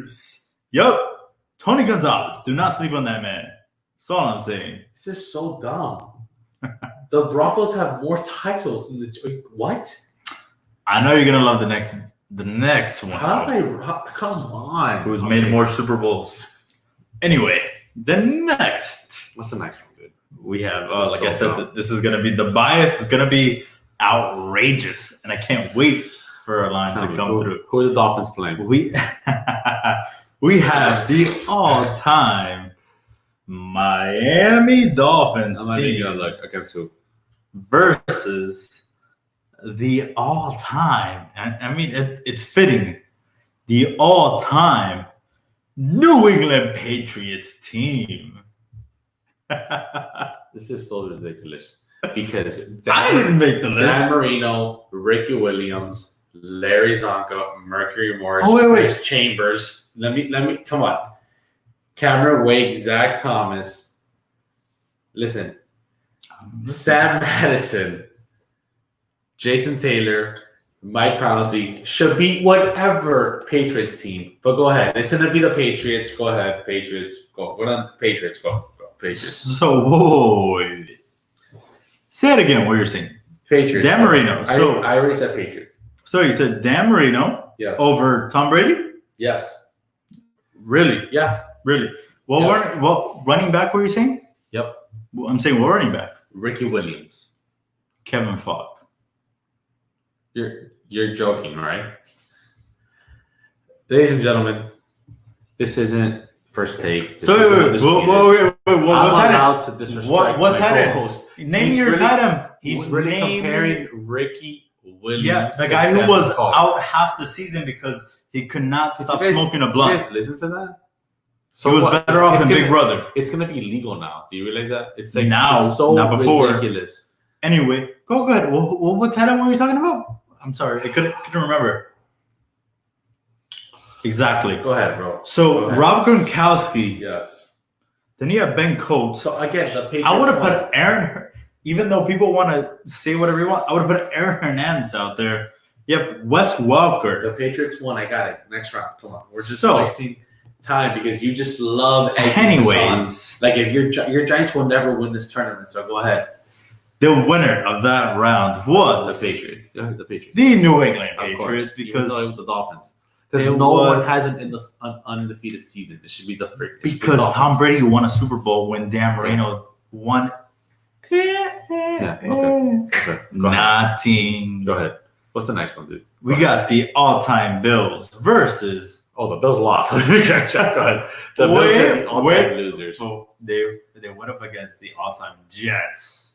Chiefs. Yep. Tony Gonzalez. Do not sleep on that man. That's all I'm saying. This is so dumb. The Broncos have more titles than the what? I know you're gonna love the next one. Come on. Who's made more Super Bowls? Anyway, what's the next one, dude? We have, like I said, this is gonna be the bias is gonna be outrageous, and I can't wait for our line to come through. Who are the Dolphins playing? We have the all-time Miami Dolphins team against who? Versus the all-time, and I mean it's fitting, the all-time New England Patriots team. This is so ridiculous because I didn't make the list. Dan Marino, Ricky Williams, Larry Zonka, Mercury Morris, Chris Chambers. Let me come on. Cameron Wake, Zach Thomas. Listen, Sam Madison, Jason Taylor, Mike Pouncey should beat whatever Patriots team. But go ahead. It's going to be the Patriots. Go ahead. Patriots. Go. Go on. Patriots. Go. Patriots. So, whoa. Say it again, what you're saying. Patriots. Dan Marino. I already said Patriots. So you said Dan Marino over Tom Brady? Yes. Really? Yeah. Really? Well, running back, what are you saying? Yep. Well, I'm saying, what running back? Ricky Williams. Kevin Falk. You're joking, right? Ladies and gentlemen, this isn't first take. Wait, what tight end? Name your tight end. He's really comparing Ricky Williams. Yeah, the guy who was out half the season because he could not stop smoking a blunt. You guys listen to that? So he was better off than Big Brother. It's going to be illegal now. Do you realize that? It's like now, it's so not before. Ridiculous. Anyway, go ahead. What tight end were you talking about? I'm sorry, I couldn't remember. Exactly. Go ahead, bro. So Go ahead. Rob Gronkowski. Yes. Then you have Ben Coates. So again, the Patriots. I would have put Aaron, even though people want to say whatever you want, I would have put Aaron Hernandez out there. You have Wes Welker. The Patriots won. I got it. Next round. Come on. We're just So- wasting time because you just love egging us Anyways, on. Like if your Giants will never win this tournament. So go ahead. the winner of that round was The Patriots. The Patriots. the New England Of Patriots course, because even though it was the Dolphins. Because It no one was- has an undefeated season. It should be the freak. because Tom Brady won a Super Bowl when Dan Marino won. Yeah. Okay. Go ahead. Nothing. Go ahead. What's the next one, dude? We got the all-time Bills versus. Oh, the Bills lost. Go ahead. The Bills Wait, are the all-time wait. losers. Oh, they went up against the all-time Jets.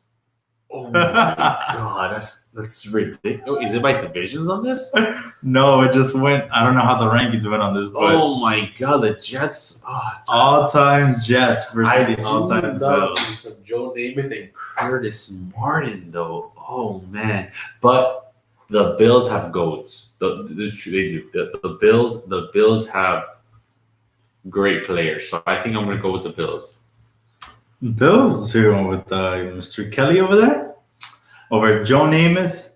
Oh my god, that's ridiculous. Oh, is it by divisions on this? No, it just went. I don't know how the rankings went on this, but Oh my god, the Jets. Oh, all-time Jets versus I the do all-time love Bills. some Joe Namath and Curtis Martin, though. Oh man, but the Bills have goats. They do. The Bills have great players. So I think I'm gonna go with the Bills. Bills. So you're going with Mr. Kelly over there, over Joe Namath.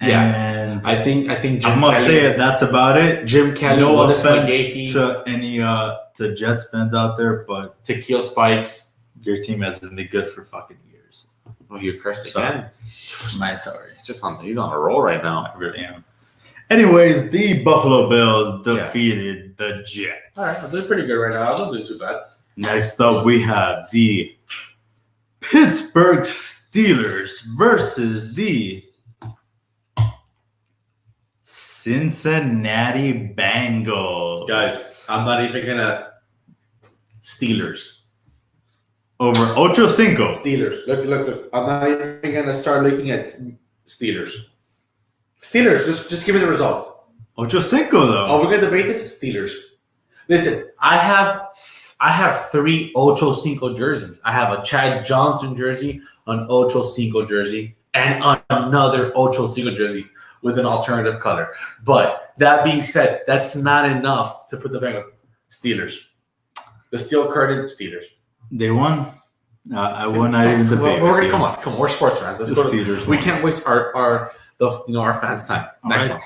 Yeah. And I think Jim I must Kelly, say it. That's about it. Jim Kelly, No Willis offense McGahee, to any to Jets fans out there, but Tequila Spikes. your team hasn't been good for fucking years. Oh, you're cursed Sorry. again. My sorry. He's on a roll right now. I really am. Anyways, the Buffalo Bills defeated the Jets. All right, I'm doing pretty good right now. I'm not doing too bad. Next up, we have the Pittsburgh Steelers versus the Cincinnati Bengals. Guys, I'm not even gonna Steelers. Over Ocho Cinco. Steelers. Look. I'm not even gonna start looking at Steelers. Steelers, just give me the results. Ocho Cinco, though. Oh, we're gonna debate this? Steelers. Listen, I have 3 Ocho Cinco jerseys. I have a Chad Johnson jersey, an Ocho Cinco jersey, and another Ocho Cinco jersey with an alternative color. But that being said, that's not enough to put the Bengals. Steelers. The steel curtain Steelers. They won. I will not even debate. with you. Come on. We're sports fans. Let's The go. Steelers We won. can't waste our fans' time. All Next right. one.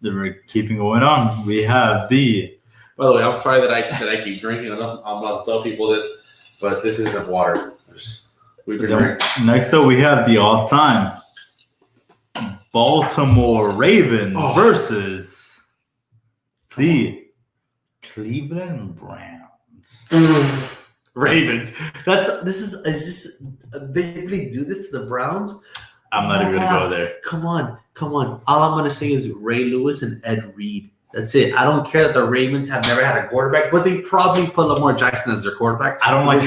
Then we're keeping going on. We have the By the way, I'm sorry that I keep drinking. I'm not to tell people this, but this isn't water. We've been drinking. next up. We have the all-time Baltimore Ravens versus the Cleveland Browns. Ravens. Is this they really do this to the Browns? I'm not even gonna go there. Come on. All I'm gonna say is Ray Lewis and Ed Reed. That's it. I don't care that the Ravens have never had a quarterback, but they probably put Lamar Jackson as their quarterback. I don't like.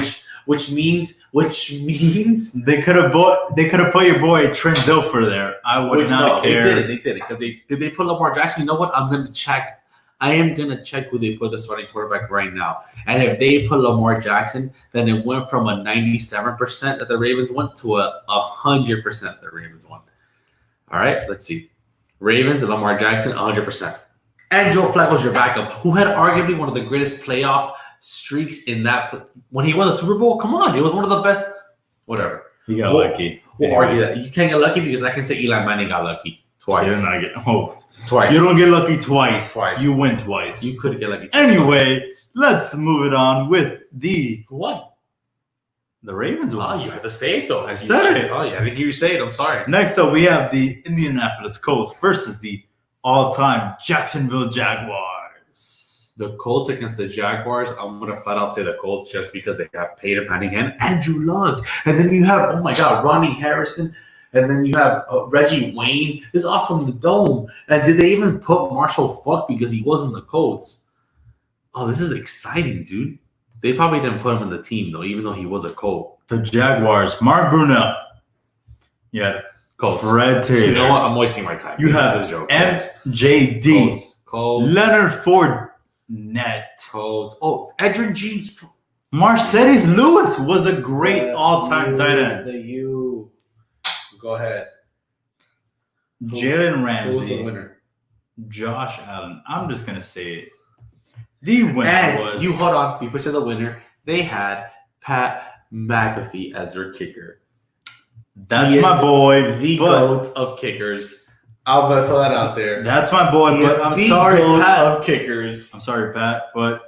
Which means They could have put your boy Trent Dilfer there. I would not care. They did it because did they put Lamar Jackson? You know what? I'm gonna check. I am gonna check who they put the starting quarterback right now. And if they put Lamar Jackson, then it went from a 97% that the Ravens won to a 100% the Ravens won. All right, let's see. Ravens and Lamar Jackson, 100%. And Joe Flacco's your backup, who had arguably one of the greatest playoff streaks in that. When he won the Super Bowl, come on, it was one of the best. Whatever. He got lucky. We'll argue that. You can't get lucky because I can say Eli Manning got lucky twice. You did not get. Twice. You don't get lucky twice. Twice. You win twice. You could get lucky. Anyway, let's move it on with the What? Ravens Oh, one. you have to say it though. I said it. Oh, yeah. I didn't hear you say it. I'm sorry. Next up, we have the Indianapolis Colts versus the all-time Jacksonville Jaguars. The Colts against the Jaguars. I'm gonna flat out say the Colts just because they have Peyton Manning and Andrew Luck, and then you have Ronnie Harrison, and then you have Reggie Wayne. This is off from the dome. And did they even put Marshall Falk because he wasn't the Colts? Oh, this is exciting, dude. They probably didn't put him on the team though, even though he was a Colt. The Jaguars, Mark Brunell. Yeah, Colts. Fred Taylor. You know what? I'm wasting my time. You This have is a joke. MJD, Colts. Leonard Fournette, Colts. Oh, Edgerrin James. Mercedes Lewis was a great all-time tight end. Go ahead. Jalen Who was the Ramsey, winner? Josh Allen. I'm just gonna say it. The winner And was you hold on. Before to the winner, they had Pat McAfee as their kicker. That's He my is boy. The but GOAT of kickers. I'm gonna throw that out there. That's my boy. He is But I'm the sorry, GOAT Pat. of kickers. I'm sorry, Pat, but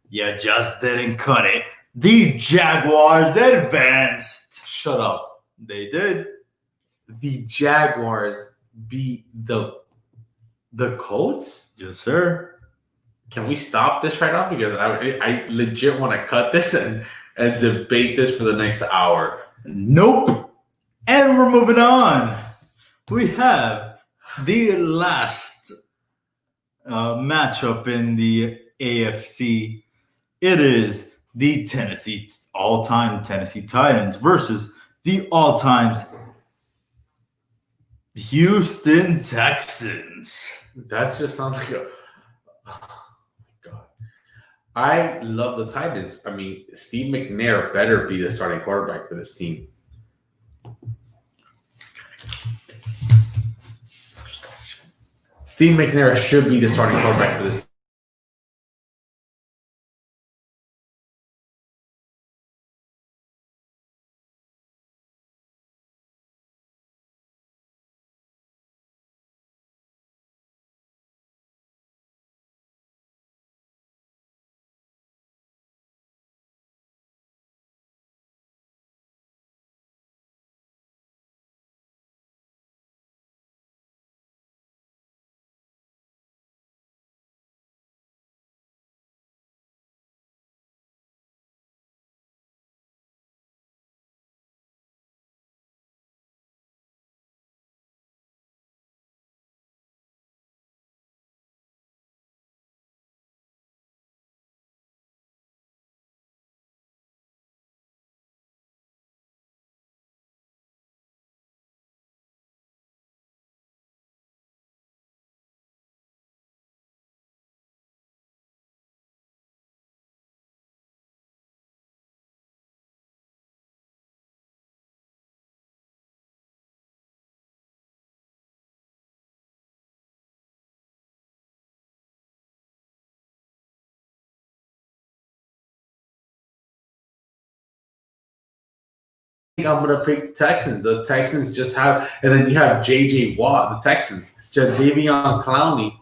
you just didn't cut it. The Jaguars advanced. Shut up. They did. The Jaguars beat the Colts. Yes, sir. Can we stop this right now? Because I legit want to cut this and debate this for the next hour. Nope. And we're moving on. We have the last matchup in the AFC. It is the all-time Tennessee Titans versus the all-time Houston Texans. That just sounds like a. Oh my God. I love the Titans. I mean, Steve McNair better be the starting quarterback for this team. Steve McNair should be the starting quarterback for this. I'm gonna pick Texans. The Texans just have, and then you have J.J. Watt. The Texans, Jadeveon Clowney.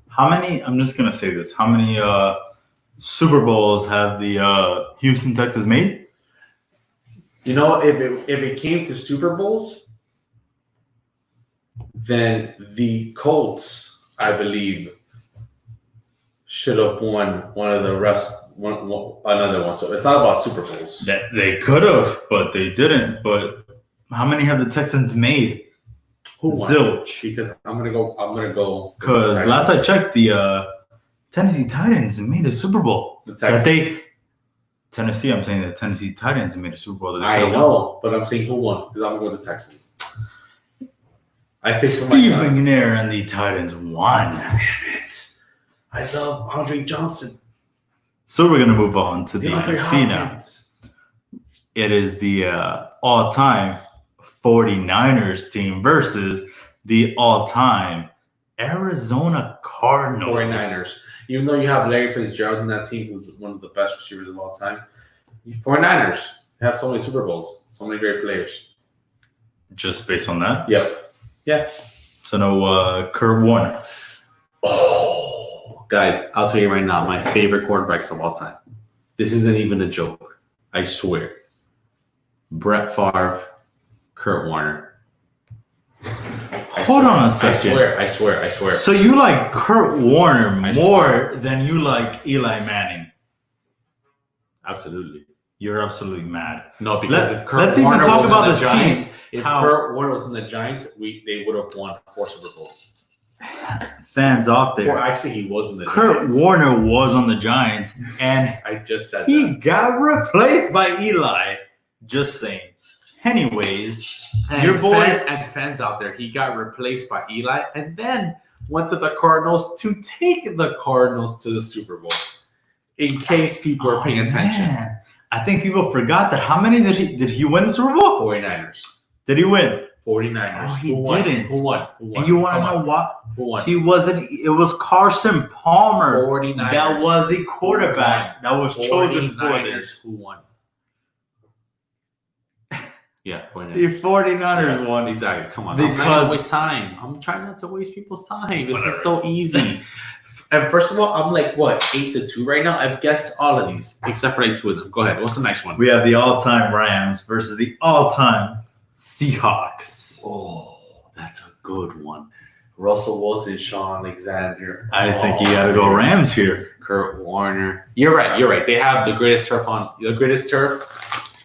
How many? I'm just gonna say this. How many Super Bowls have the Houston Texans made? You know, if it came to Super Bowls, then the Colts, I believe, should have won one of the rest. Another one. So it's not about Super Bowls. That they could have, but they didn't. But how many have the Texans made? Who won? Zilch. Because I'm gonna go. Because last I checked, the Tennessee Titans made a Super Bowl. The Texans. Tennessee. I'm saying the Tennessee Titans made a Super Bowl. That I they know, but I'm saying who won because I'm going with the Texans. I say Steve McNair and the Titans won. Damn it! I love Andre Johnson. So we're gonna move on to the NFC now. It is the all-time 49ers team versus the all-time Arizona Cardinals. 49ers. Even though you have Larry Fitzgerald in that team, who's one of the best receivers of all time, 49ers have so many Super Bowls, so many great players. Just based on that? Yep. Yeah. So no Kurt Warner. Oh, guys, I'll tell you right now, my favorite quarterbacks of all time. This isn't even a joke. I swear. Brett Favre, Kurt Warner. Hold on a second. I swear. So you like Kurt Warner more than you like Eli Manning? Absolutely. You're absolutely mad. No, because if Kurt let's Warner even talk was about in the this Giants, team. if Kurt Warner was in the Giants, they would have won 4 Super Bowls. Fans out there. Or actually, he was in the Kurt Giants. Warner was on the Giants, and I just said he got replaced by Eli. Just saying. Anyways, your boy and fans out there, he got replaced by Eli, and then went to the Cardinals to take the Cardinals to the Super Bowl. In case people are paying attention, man. I think people forgot that. How many did he win the Super Bowl? 49ers. Did he win 49ers. Oh, he Who won? didn't. Who won? Who won? And you want Come to know on. what? Who won? He wasn't. It was Carson Palmer. 49ers. That was the quarterback that was chosen for 49ers. this. Who won? Yeah, 49ers. The 49ers Yes, won. Exactly. Come on. Because- I'm not gonna waste time. I'm trying not to waste people's time. This is so easy. And first of all, I'm like, what, 8-2 right now? I've guessed all of these, except for like 2 of them. Go ahead. What's the next one? We have the all-time Rams versus the all-time Seahawks. Oh, that's a good one. Russell Wilson, Sean Alexander. I think you got to go Rams here. Kurt Warner. You're right. They have the greatest turf. Greatest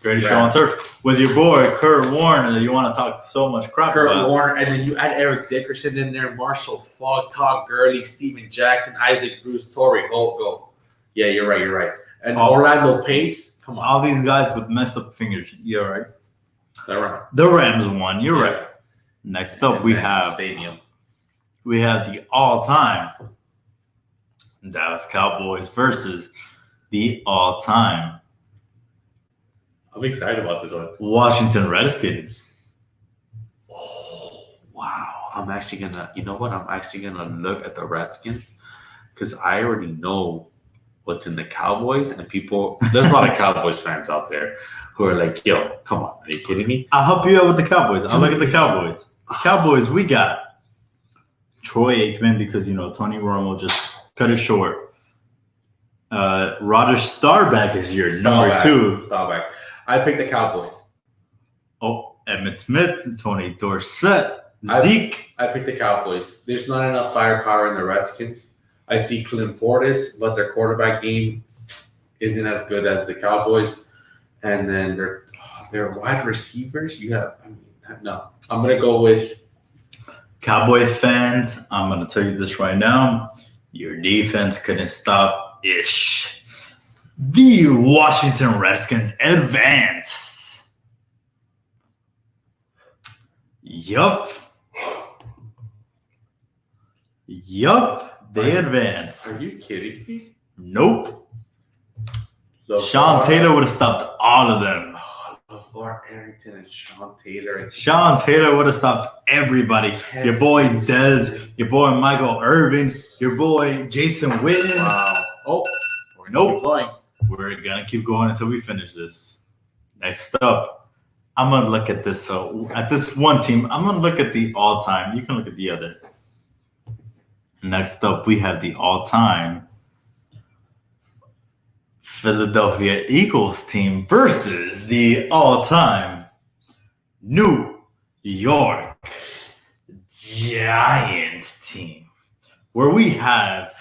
Rams. show on turf. With your boy, Kurt Warner, that you want to talk so much crap Kurt about. Warner, and then you add Eric Dickerson in there, Marshall Falk, Todd Gurley, Steven Jackson, Isaac Bruce, Torrey Holt. Go. Yeah, you're right. And Orlando Pace. Come on. All these guys with messed up fingers. You're right. They're right. The Rams won. You're Yeah. right. Next up, And we then have Stadium. the all-time Dallas Cowboys versus the all-time I'm excited about this one. Washington Redskins. Oh, wow. I'm actually gonna look at the Redskins because I already know what's in the Cowboys, and there's a lot of Cowboys fans out there who are like, yo, come on, are you kidding me? I'll help you out with the Cowboys. I'll look at the Cowboys. The Cowboys, we got Troy Aikman because, Tony Romo just cut it short. Roger Staubach is your number 2. Staubach. I picked the Cowboys. Oh, Emmitt Smith, Tony Dorsett, I- Zeke. I picked the Cowboys. There's not enough firepower in the Redskins. I see Clint Portis, but their quarterback game isn't as good as the Cowboys. And then their wide receivers. I'm gonna go with Cowboy fans, I'm going to tell you this right now. Your defense couldn't stop ish. The Washington Redskins advance. Yup. They advance. Are you kidding me? Nope. LeVar- Sean Taylor would have stopped all of them. LeVar Arrington and Sean Taylor. Sean Taylor would have stopped everybody. Your boy Dez, your boy Michael Irvin, your boy Jason Witten. Wow. Oh, Nope. keep going. We're going to keep going until we finish this. Next up, I'm going to look at this. So at this one team, I'm going to look at the all-time. You can look at the other. Next up, we have the all-time Philadelphia Eagles team versus the all-time New York Giants team, where we have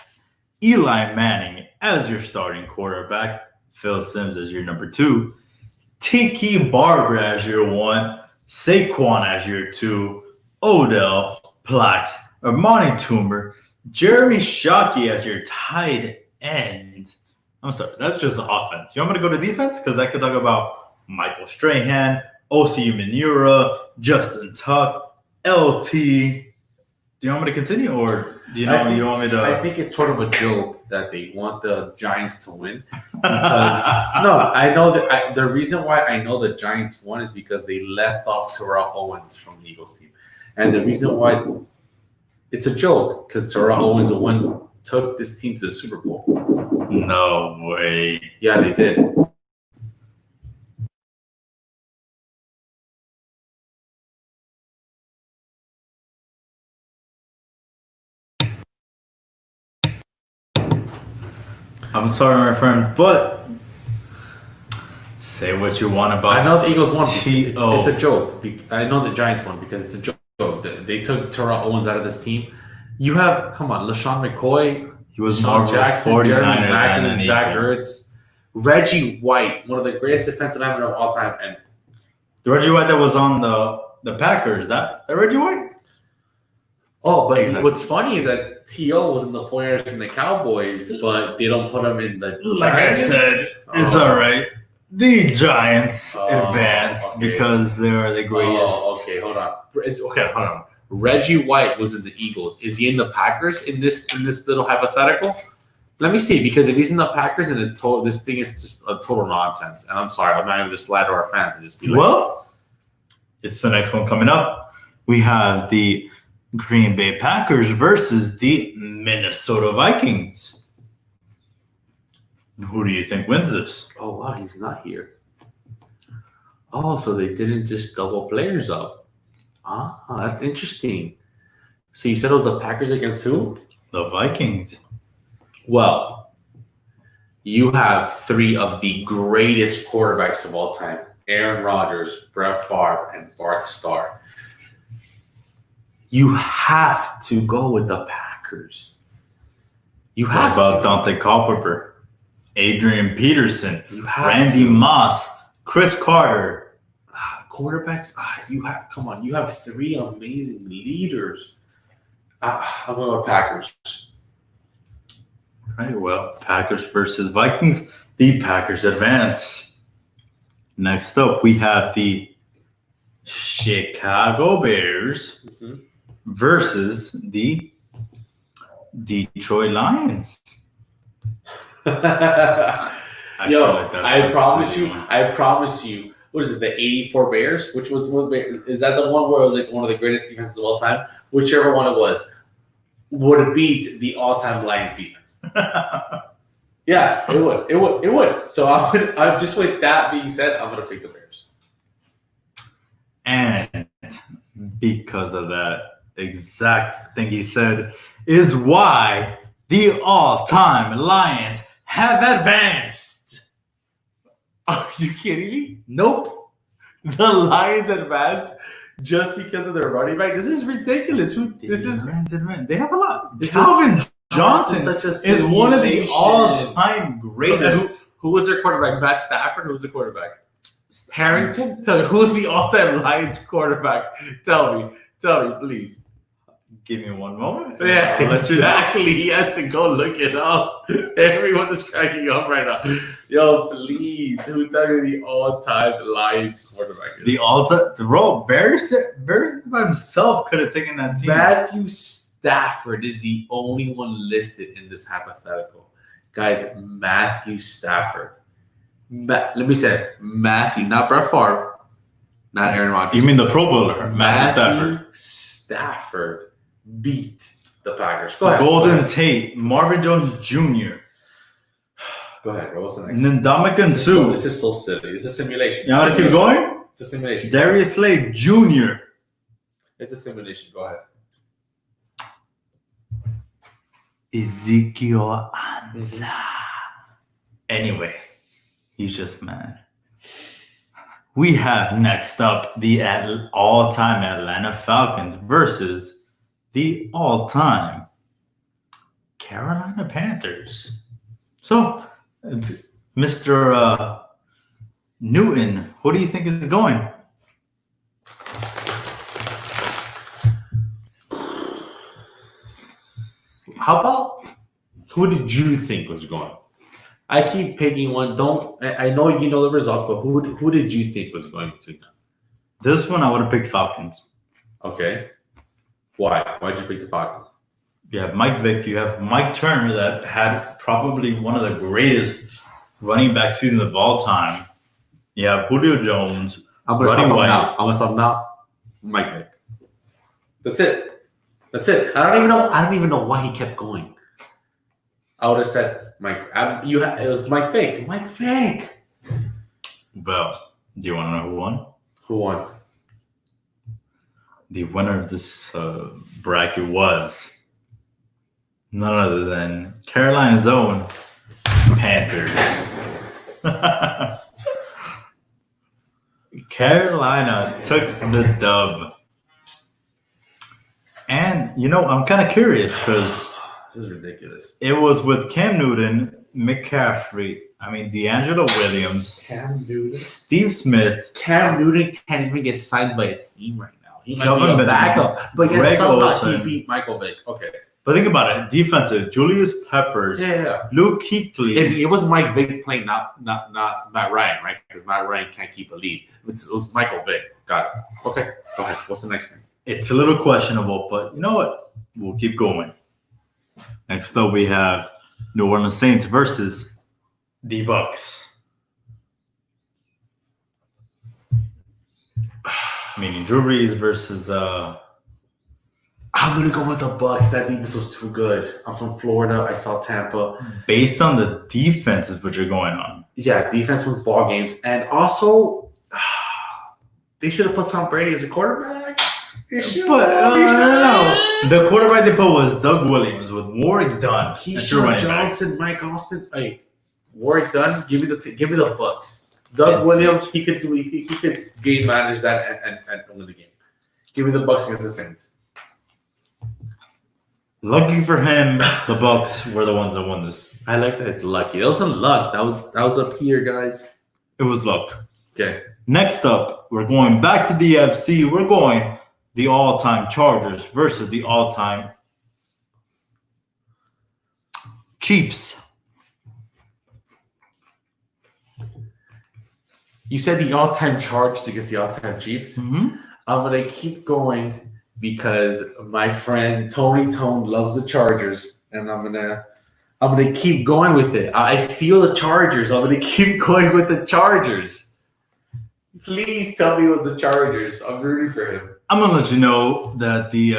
Eli Manning as your starting quarterback, Phil Simms as your number 2, Tiki Barber as your 1, Saquon as your 2, Odell, Plax, Armani Toomer, Jeremy Shockey as your tight end. I'm sorry, that's just offense. You want me to go to defense? Because I could talk about Michael Strahan, O.C. Manura, Justin Tuck, LT. Do you want me to continue, or do you want me to? I think it's sort of a joke that they want the Giants to win. Because I know that the reason why I know the Giants won is because they left off Terrell Owens from the Eagles team, and the reason why it's a joke because Terrell Owens took this team to the Super Bowl. No way. Yeah, they did. I'm sorry, my friend, but say what you want about. I know the Eagles won. T.O. It's a joke. I know the Giants won because it's a joke. They took Terrell Owens out of this team. You have, come on, LaShawn McCoy, He was Sean more of a Jackson, 49er Jeremy Maclin, than and an Zach Eagle. Ertz, Reggie White, one of the greatest defensive linemen of all time. And The Reggie White that was on the Packers, that Reggie White? but Exactly. what's funny is that T.O. was in the 49ers and the Cowboys, but they don't put him in the Like I Giants. said, it's Oh. all right. The Giants Oh, advanced okay. because they are the greatest. Oh, okay, hold on. Hold on. Reggie White was in the Eagles. Is he in the Packers in this little hypothetical? Let me see, because if he's in the Packers and this thing is just a total nonsense. And I'm sorry, I'm not going to just lie to our fans and just be like, Well, it's the next one coming up. we have the Green Bay Packers versus the Minnesota Vikings. Who do you think wins this? Oh, wow, he's not here. Oh, so they didn't just double players up. Ah, that's interesting. So you said it was the Packers against who? The Vikings. Well, you have three of the greatest quarterbacks of all time. Aaron Rodgers, Brett Favre, and Bart Starr. You have to go with the Packers. You What have about to. Dante Culpepper, Adrian Peterson, You have Randy to. Moss, Chris Carter? Quarterbacks, come on, you have three amazing leaders. I'm going with Packers. Right, well, Packers versus Vikings. The Packers advance. Next up, we have the Chicago Bears versus the Detroit Lions. I promise you. What is it? The '84 Bears, which was is that the one where it was like one of the greatest defenses of all time? Whichever one it was, would beat the all-time Lions defense. Yeah, it would. So I'm just with that being said, I'm gonna pick the Bears. And because of that exact thing he said is why the all-time Lions have advanced. Are you kidding me? Nope. The Lions advanced just because of their running back. This is ridiculous. They have a lot. Calvin Johnson is one of the all-time greatest. Who was their quarterback? Matt Stafford. Who was the quarterback? Harrington. Tell me, who's the all-time Lions quarterback? Tell me, please. Give me one moment. Yeah, exactly. He has to go look it up. Everyone is cracking up right now. Yo, please. Who tell me the all-time Lions quarterback is? The all-time, Bears by himself could have taken that team. Matthew Stafford is the only one listed in this hypothetical. Guys, Matthew Stafford. Let me say it. Matthew, not Brett Favre, not Aaron Rodgers. You mean the Pro Bowler, Matthew Stafford beat the Packers. Go ahead. Golden Tate, Marvin Jones Jr. Go ahead, bro. What's the next Ndamukong Suh. This is so silly. It's a simulation. You want to keep going? It's a simulation. Darius Slade Jr. It's a simulation. Go ahead. Ezekiel Ansah. Anyway, he's just mad. We have next up the all-time Atlanta Falcons versus the all-time Carolina Panthers. So, Mr. Newton, who do you think is going? How about who did you think was going? I keep picking one. I know you know the results, but who did you think was going to? This one I would have picked Falcons. Okay. Why? Why'd you pick the Falcons? You have Mike Vick. You have Mike Turner that had probably one of the greatest running back seasons of all time. You have Julio Jones. I'm gonna stop now. Mike Vick. That's it. I don't even know why he kept going. I would have said Mike. It was Mike Vick. Mike Vick. Well, do you want to know who won? Who won? The winner of this bracket was none other than Carolina's own Panthers. Carolina took the dub. And, I'm kind of curious because this is ridiculous. It was with Cam Newton, McCaffrey, D'Angelo Williams, Cam Newton, Steve Smith. Cam Newton can't even get signed by a team right now. He might Kelvin be a backup, but Greg somehow Olsen. he beat Michael Vick. Okay. But think about it. Defensive, Julius Peppers, Yeah. Luke Kuechly. It was Mike Vick playing, not Matt Ryan, right? Because Matt Ryan can't keep a lead. It was Michael Vick. Got it. Okay. Go ahead. What's the next thing? It's a little questionable, but you know what? We'll keep going. Next up, we have New Orleans Saints versus the Bucks. Meaning Drew Brees versus I'm gonna go with the Bucks. That defense was too good. I'm from Florida. I saw Tampa. based on the defense is what you're going on. Yeah, defense wins ball games, and also they should have put Tom Brady as a quarterback. No. The quarterback they put was Doug Williams with Warwick Dunn. Keyshawn Johnson, Mike Austin. Hey, Warwick Dunn. Give me the Bucks. Doug Williams. He could game manage that and win the game. Give me the Bucks against the Saints. Lucky for him, the Bucks were the ones that won this. I like that it's lucky. That wasn't luck. That was up here, guys. It was luck. Okay. Next up, we're going back to the FC. We're going the all-time Chargers versus the all-time Chiefs. You said the all-time Chargers against the all-time Chiefs. Mm-hmm. I'm gonna keep going because my friend Tony Tone loves the Chargers, and I'm gonna keep going with it. I feel the Chargers. I'm gonna keep going with the Chargers. Please tell me it was the Chargers. I'm rooting for him. I'm going to let you know that the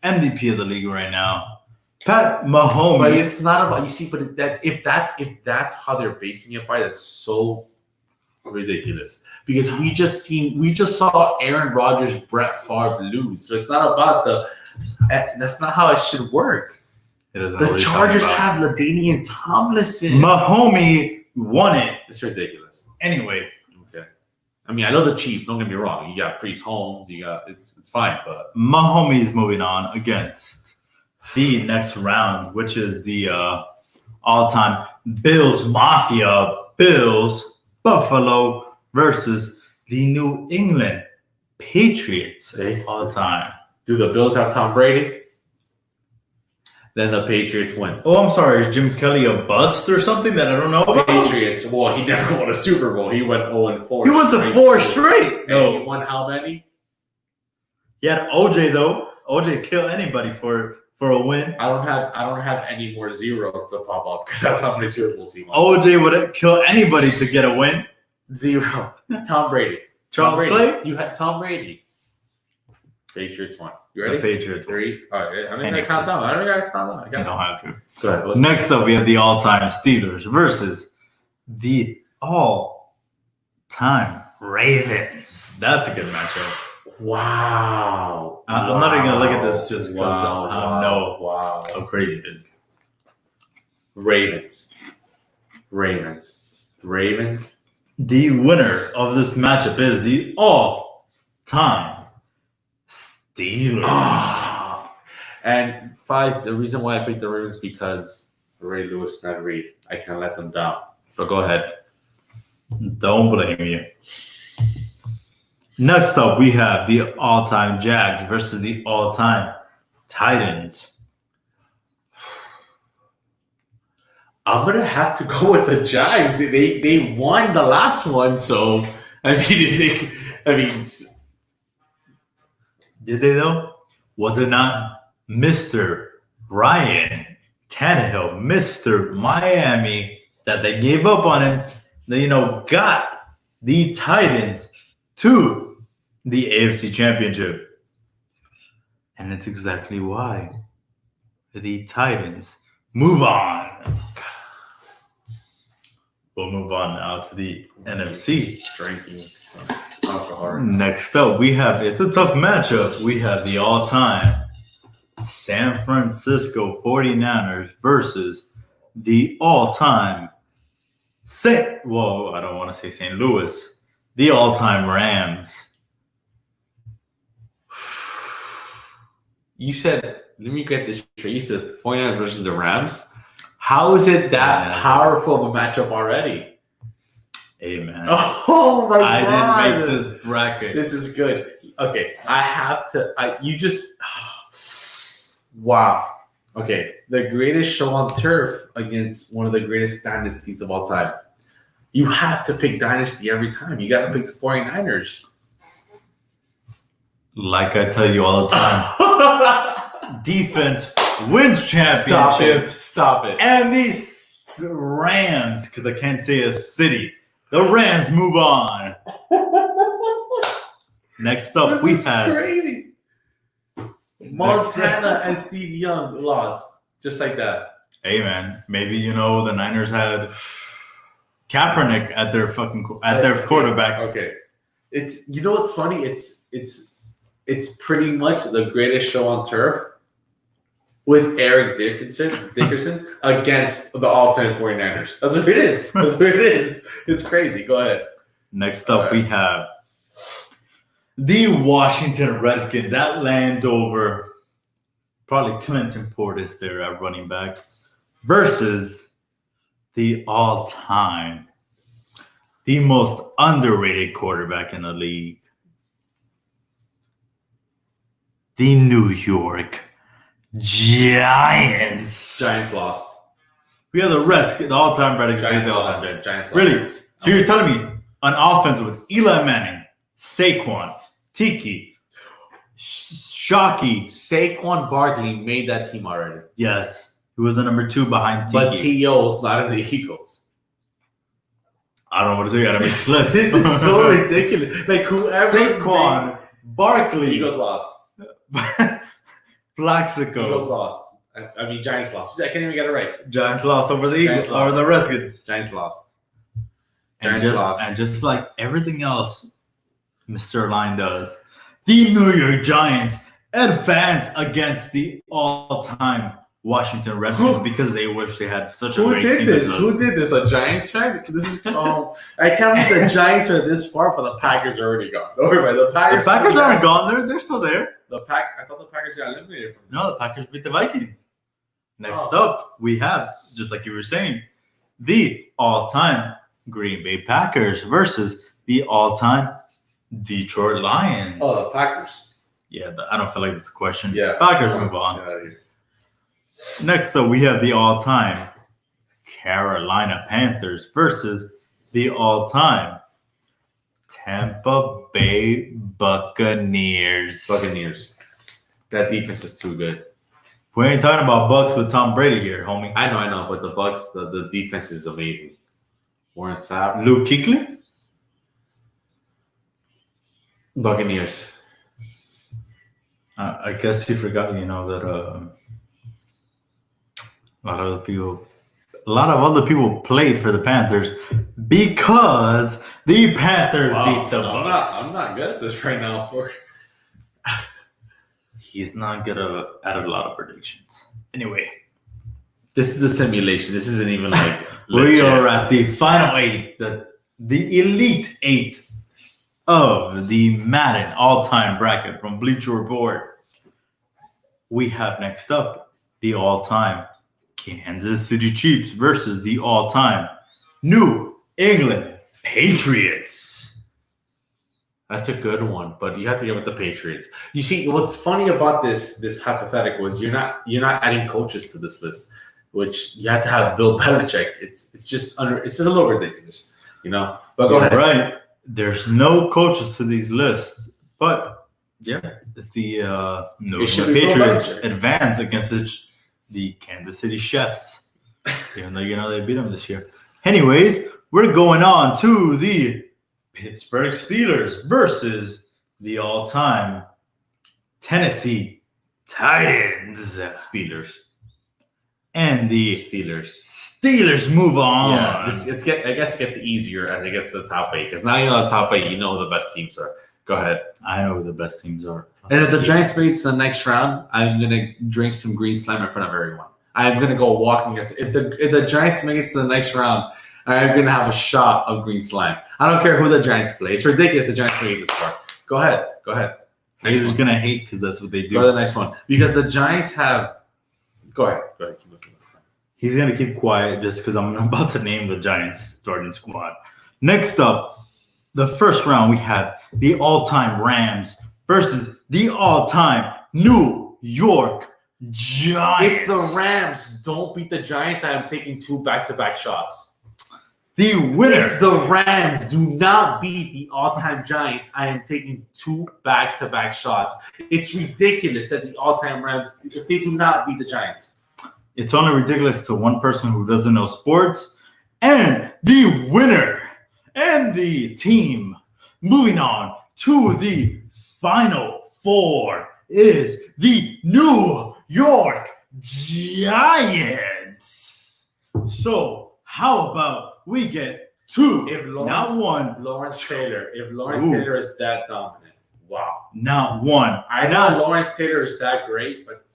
MVP of the league right now, Pat Mahomes. But it's not about, you see, but if that's how they're basing it by, that's so ridiculous. Because we just saw Aaron Rodgers, Brett Favre lose. So it's not about that's not how it should work. The Chargers have LaDainian Tomlinson. Mahomes won it. It's ridiculous. Anyway. Okay. I mean, I know the Chiefs, don't get me wrong. You got Priest Holmes, it's fine, but Mahomes moving on against the next round, which is the all-time Bills Mafia, Bills Buffalo versus the New England Patriots all time. Do the Bills have Tom Brady? Then the Patriots win. Oh, I'm sorry. Is Jim Kelly a bust or something that I don't know about? Patriots. Well, he never won a Super Bowl. He went 0-4. He went to 4 straight. No, he won how many? He had OJ though. OJ kill anybody for a win. I don't have any more zeros to pop up because that's how many Super Bowls he won. OJ would kill anybody to get a win. 0. Tom Brady. Charles Clay? You had Tom Brady. Patriots won. You ready? The Patriots. 3. All right. I'm going to count down. You don't have to. Go ahead. Next up, we have the all-time Steelers versus the all-time Ravens. That's a good matchup. Wow. I'm not even going to look at this just because I know how crazy it is. Ravens. The winner of this matchup is the all-time Steelers. And Fies, the reason why I picked the Ravens is because Ray Lewis and Ed Reed. I can't let them down. But go ahead. Don't blame you. Next up, we have the all-time Jags versus the all-time Titans. I'm gonna have to go with the Jags. They won the last one, so I mean, did they though? Was it not Mr. Ryan Tannehill, Mr. Miami, that they gave up on him? They, got the Titans to the AFC Championship, and that's exactly why the Titans move on. We'll move on now to the NFC. Drinking. Next up, it's a tough matchup. We have the all-time San Francisco 49ers versus the all-time I don't want to say St. Louis, the all-time Rams. You said, let me get this straight. You said 49ers versus the Rams? How is it that powerful of a matchup already? Hey, man. Oh, my God. I didn't make this bracket. This is good. Okay, I have to. Wow. Okay, the greatest show on turf against one of the greatest dynasties of all time. You have to pick dynasty every time. You got to pick the 49ers. Like I tell you all the time, defense wins championships. Stop it. And these Rams, because I can't say a city, the Rams move on. Next up, we have crazy. Montana and Steve Young lost just like that. Hey man, maybe the Niners had Kaepernick at their quarterback. Okay, it's what's funny. It's pretty much the greatest show on turf with Eric Dickerson against the all-time 49ers. That's what it is. It's crazy. Go ahead. Next up, we have the Washington Redskins at Landover. Probably Clinton Portis there at running back versus the all-time, the most underrated quarterback in the league, the New York Giants. Giants lost. We have the all-time Redskins. Giants lost. Really? So you're telling me an offense with Eli Manning, Saquon, Tiki, Shockey. Saquon Barkley made that team already. Yes. He was the number 2 behind Tiki. But T.O.'s not in the Eagles. I don't know what to say. I gotta make this list. This is so ridiculous. Like whoever Saquon, Barkley. Eagles lost. Plaxico. Eagles lost. I mean Giants lost. I can't even get it right. Giants lost over the Eagles or the Redskins. Giants lost. And just like everything else Mr. Line does, the New York Giants advance against the all-time Washington Redskins because they wish they had such a great team. Who did this? A Giants fan? This is I can't believe the Giants are this far, but the Packers are already gone. Don't worry about it. The Packers aren't gone. They're still there. I thought the Packers got eliminated from this. No, the Packers beat the Vikings. Next up, we have, just like you were saying, the all-time Green Bay Packers versus the all-time Detroit Lions. Oh, the Packers. Yeah, I don't feel like that's a question. Yeah. Packers move on. Next up, we have the all-time Carolina Panthers versus the all-time Tampa Bay Buccaneers. That defense is too good. We ain't talking about Bucks with Tom Brady here, homie. I know, but the Bucks, the defense is amazing. Warren Sapp. Luke Kuechly? Buccaneers. I guess you forgot, that a lot of other people played for the Panthers because the Panthers beat the Bucks. I'm not good at this right now. He's not good at a lot of predictions. Anyway, this is a simulation. This isn't even like we are at the final 8, the Elite 8 of the Madden all-time bracket from Bleacher Report. We have next up the all-time Kansas City Chiefs versus the all-time New England Patriots. That's a good one, but you have to go with the Patriots. You see, what's funny about this hypothetical is you're not adding coaches to this list, which you have to have Bill Belichick. It's just a little ridiculous, But go ahead. Right. There's no coaches to these lists, but yeah, the New England Patriots advance against the Kansas City Chiefs, even though they beat them this year. Anyways, we're going on to the Pittsburgh Steelers versus the all-time Tennessee Titans. Steelers. And the Steelers move on. Yeah, I guess it gets easier as it gets to the top 8 because now you know the top 8. You know who the best teams are. Go ahead. I know who the best teams are. And if the Giants make it to the next round, I'm gonna drink some green slime in front of everyone. I'm gonna go walking against it. If the Giants make it to the next round, I'm gonna have a shot of green slime. I don't care who the Giants play. It's ridiculous the Giants make it this far. Go ahead. Haters gonna hate because that's what they do. Go to the next one because the Giants have. Go ahead. Keep looking. He's going to keep quiet just because I'm about to name the Giants starting squad. Next up, the first round, we have the all-time Rams versus the all-time New York Giants. If the Rams don't beat the Giants, I am taking 2 back-to-back shots. The winner. If the Rams do not beat the all-time Giants, I am taking 2 back-to-back shots. It's ridiculous that the all-time Rams, if they do not beat the Giants. It's only ridiculous to one person who doesn't know sports. And the winner and the team moving on to the Final Four is the New York Giants. So how about we get two, not one. Lawrence Taylor. If Lawrence Taylor is that dominant, wow. Not one. I know Lawrence Taylor is that great, but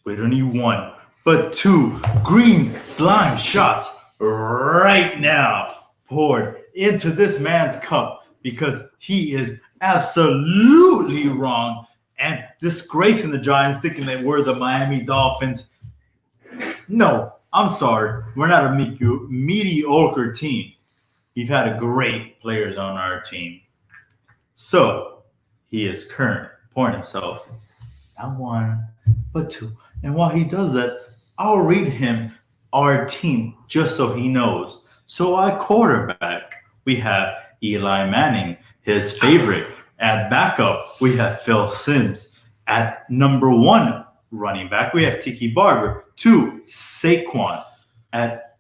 we don't need one, but two green slime shots right now poured into this man's cup because he is absolutely wrong and disgracing the Giants, thinking that we're the Miami Dolphins. No, I'm sorry. We're not a mediocre team. We've had great players on our team. So he is current, pouring himself not one, but two. And while he does that, I'll read him our team just so he knows. So at quarterback, we have Eli Manning, his favorite. At backup, we have Phil Simms. At number one running back, we have Tiki Barber. 2, Saquon. At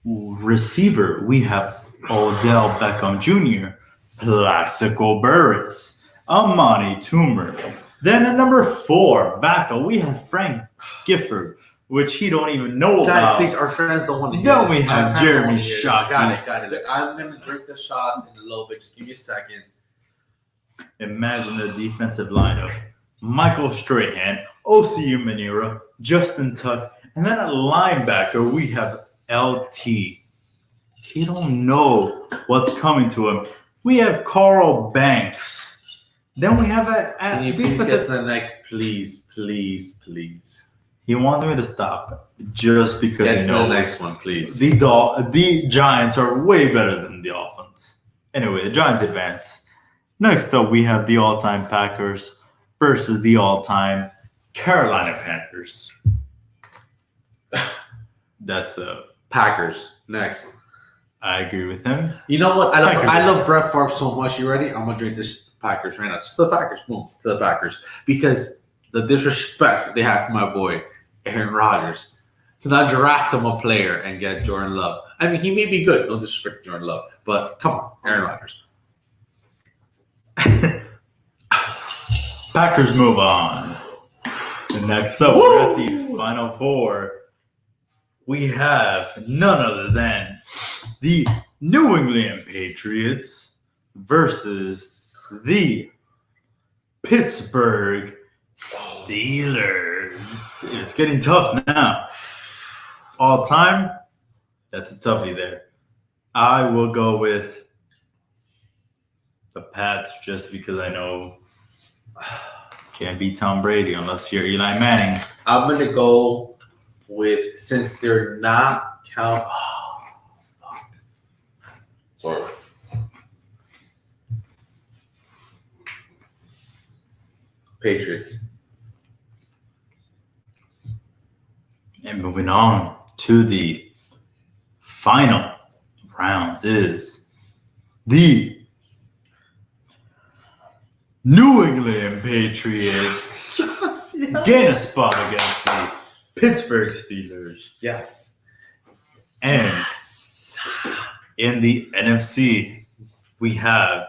receiver, we have Odell Beckham Jr., Plaxico Burress, Amani Toomer. Then at number 4, backup, we have Frank Gifford, which he don't even know about. Please, our friends don't want to hear Then this. we have Jeremy Shockey. Got it. Look, I'm going to drink the shot in a little bit. Just give me a second. Imagine the defensive lineup. Michael Strahan, O.C.U. Manura, Justin Tuck, and then at linebacker, we have LT. You don't know what's coming to him. We have Carl Banks. Then we have Can you please get to the next, please? He wants me to stop just because Get he to knows the next one, please. the Giants are way better than the offense. Anyway, the Giants advance. Next up, we have the all-time Packers versus the all-time Carolina Panthers. That's Packers. Next. I agree with him. You know what? I love Brett Favre so much. You ready? I'm going to drink this Packers right now. Just the Packers. Boom. To the Packers. Because the disrespect they have for my boy, Aaron Rodgers, to not draft him a player and get Jordan Love. I mean, he may be good. Don't disrespect Jordan Love. But come on, Aaron Rodgers. Packers move on. And next up, we're at the Final Four. We have none other than the New England Patriots versus the Pittsburgh Steelers. It's getting tough now. All time, that's a toughie there. I will go with the Pats just because I know can't beat Tom Brady unless you're Eli Manning. I'm going to go with, since they're not count. Sorry. Patriots. And moving on to the final round is the New England Patriots gain a spot against the Pittsburgh Steelers. Yes. And in the NFC, we have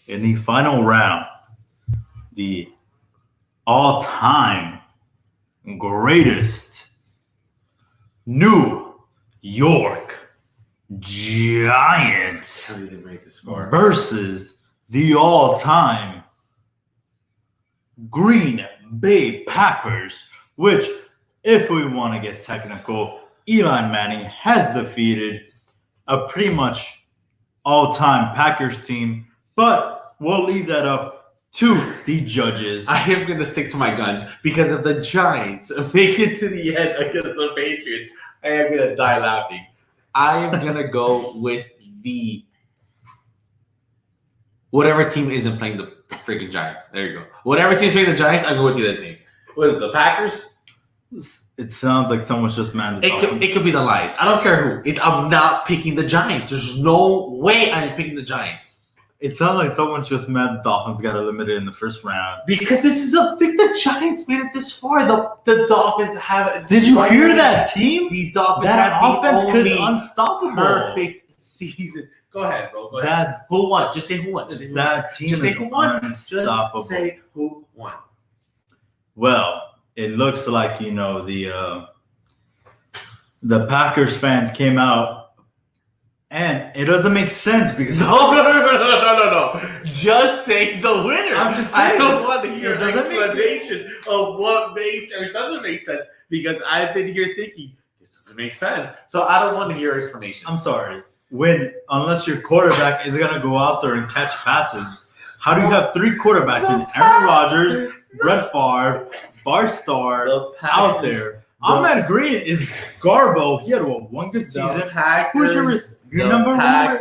in the final round the all-time greatest New York Giants How did they make this far? versus the all-time Green Bay Packers, which, if we want to get technical, Eli Manning has defeated a pretty much all-time Packers team, but we'll leave that up to the judges. I am going to stick to my guns because if the Giants make it to the end against the Patriots, I am going to die laughing. I am going to go with the whatever team isn't playing the freaking Giants. There you go. Whatever team's playing the Giants, I go with the other team. What is it, the Packers? It sounds like someone's just mad. It could be the Lions. I don't care who. I'm not picking the Giants. There's no way I'm picking the Giants. It sounds like someone's just mad the Dolphins got eliminated in the first round. Because this is the Giants made it this far. The Dolphins have. Did you hear that team? The Dolphins That have offense the is only unstoppable. perfect season. Go ahead, bro. Go ahead. Who won? Just say who won. Just say who won. That team Just say is who won. unstoppable. Just say who won. Well, it looks like the Packers fans came out, and it doesn't make sense because No. Just say the winner. I'm just I saying. don't want to hear It an doesn't make explanation of what makes or doesn't make sense because I've been here thinking this doesn't make sense. So I don't want to hear explanation. I'm sorry. Unless your quarterback is gonna go out there and catch passes, how do you have three quarterbacks in Aaron Rodgers, Brett Favre, Bart Starr out there? Ahmed Green is Garbo. He had one good season. Who's your number one?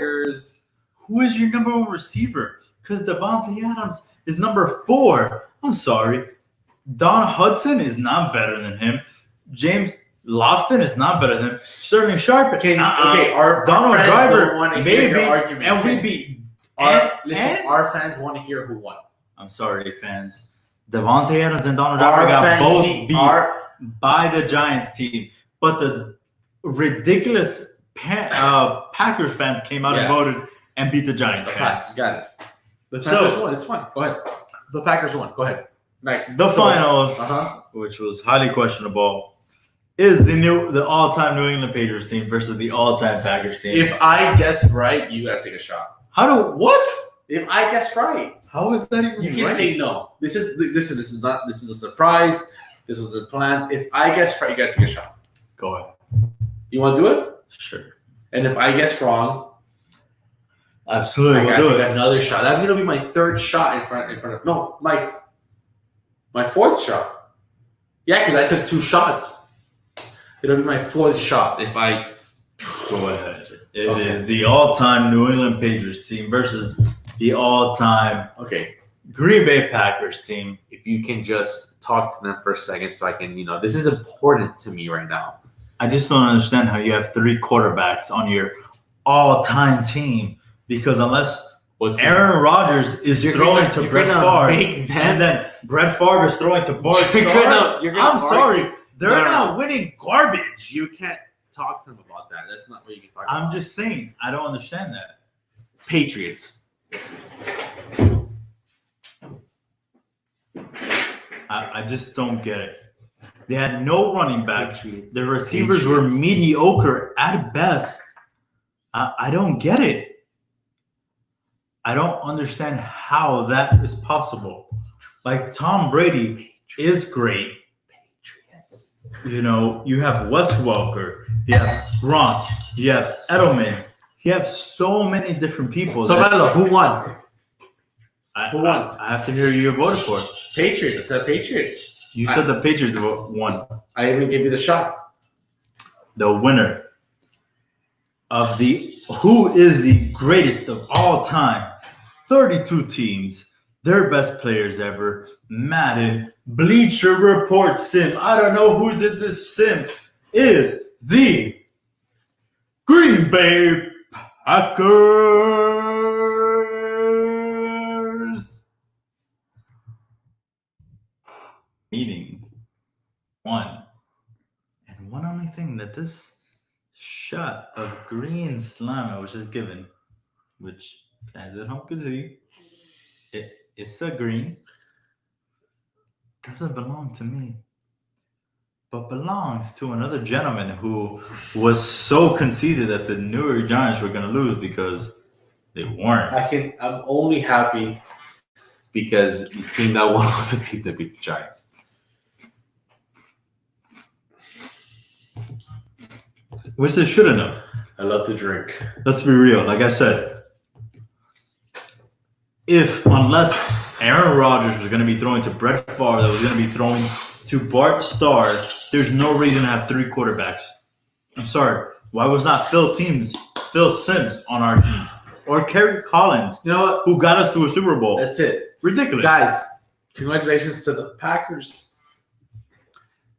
Who is your number one receiver? Because Devontae Adams is number 4. I'm sorry. Don Hudson is not better than him. James Lofton is not better than him. Sterling Sharp. Our Donald fans Driver, don't want to maybe, hear your argument. and we beat. Our fans want to hear who won. I'm sorry, fans. Devontae Adams and Donald Driver got both beat by the Giants team, but the ridiculous Packers fans came out and voted and beat the Giants fans. Got it. The Packers won. It's fine. Go ahead. The Packers won. Go ahead. Next. The finals, which was highly questionable, is the all-time New England Patriots team versus the all-time Packers team. If I guess right, you gotta take a shot. What? If I guess right, how is that even? You can't say no. This is a surprise. This was a plan. If I guess right, you gotta take a shot. Go ahead. You want to do it? Sure. And if I guess wrong, absolutely, I gotta take another shot. That's gonna be my third shot in front of. No, my fourth shot. Yeah, because I took 2 shots. It'll be my 4th shot if I. Go ahead. It is the all-time New England Patriots team versus the all-time Green Bay Packers team. If you can just talk to them for a second so I can, this is important to me right now. I just don't understand how you have 3 quarterbacks on your all-time team because unless Aaron Rodgers is throwing to Brett Favre and then Brett Favre is throwing to Bart Starr, I'm sorry, they're not winning garbage. You can't talk to them about that. That's not what you can talk about. I'm just saying, I don't understand that. Patriots. I just don't get it. They had no running backs. The receivers were mediocre at best. I don't get it. I don't understand how that is possible. Like Tom Brady is great. Patriots. You have Wes Welker, you have Gronk, you have Edelman. You have so many different people. So Melo, who won? Who won? I have to hear you voted for. Patriots. I said Patriots. You said the Patriots won. I even gave you the shot. The winner of who is the greatest of all time? 32 teams, their best players ever. Madden, Bleacher Report sim. I don't know who did this sim. Is the Green Bay Packers. Meaning one only thing that this shot of green slime was just given, which fans at home could see, it's a green, doesn't belong to me, but belongs to another gentleman who was so conceited that the New York Giants were going to lose because they weren't. I'm only happy because the team that won was the team that beat the Giants. Which they shouldn't have. I love to drink. Let's be real. Like I said, unless Aaron Rodgers was going to be throwing to Brett Favre, that was going to be throwing to Bart Starr, there's no reason to have 3 quarterbacks. I'm sorry. Why was not Phil Simms on our team? Or Kerry Collins, you know what? Who got us to a Super Bowl. That's it. Ridiculous. Guys, congratulations to the Packers.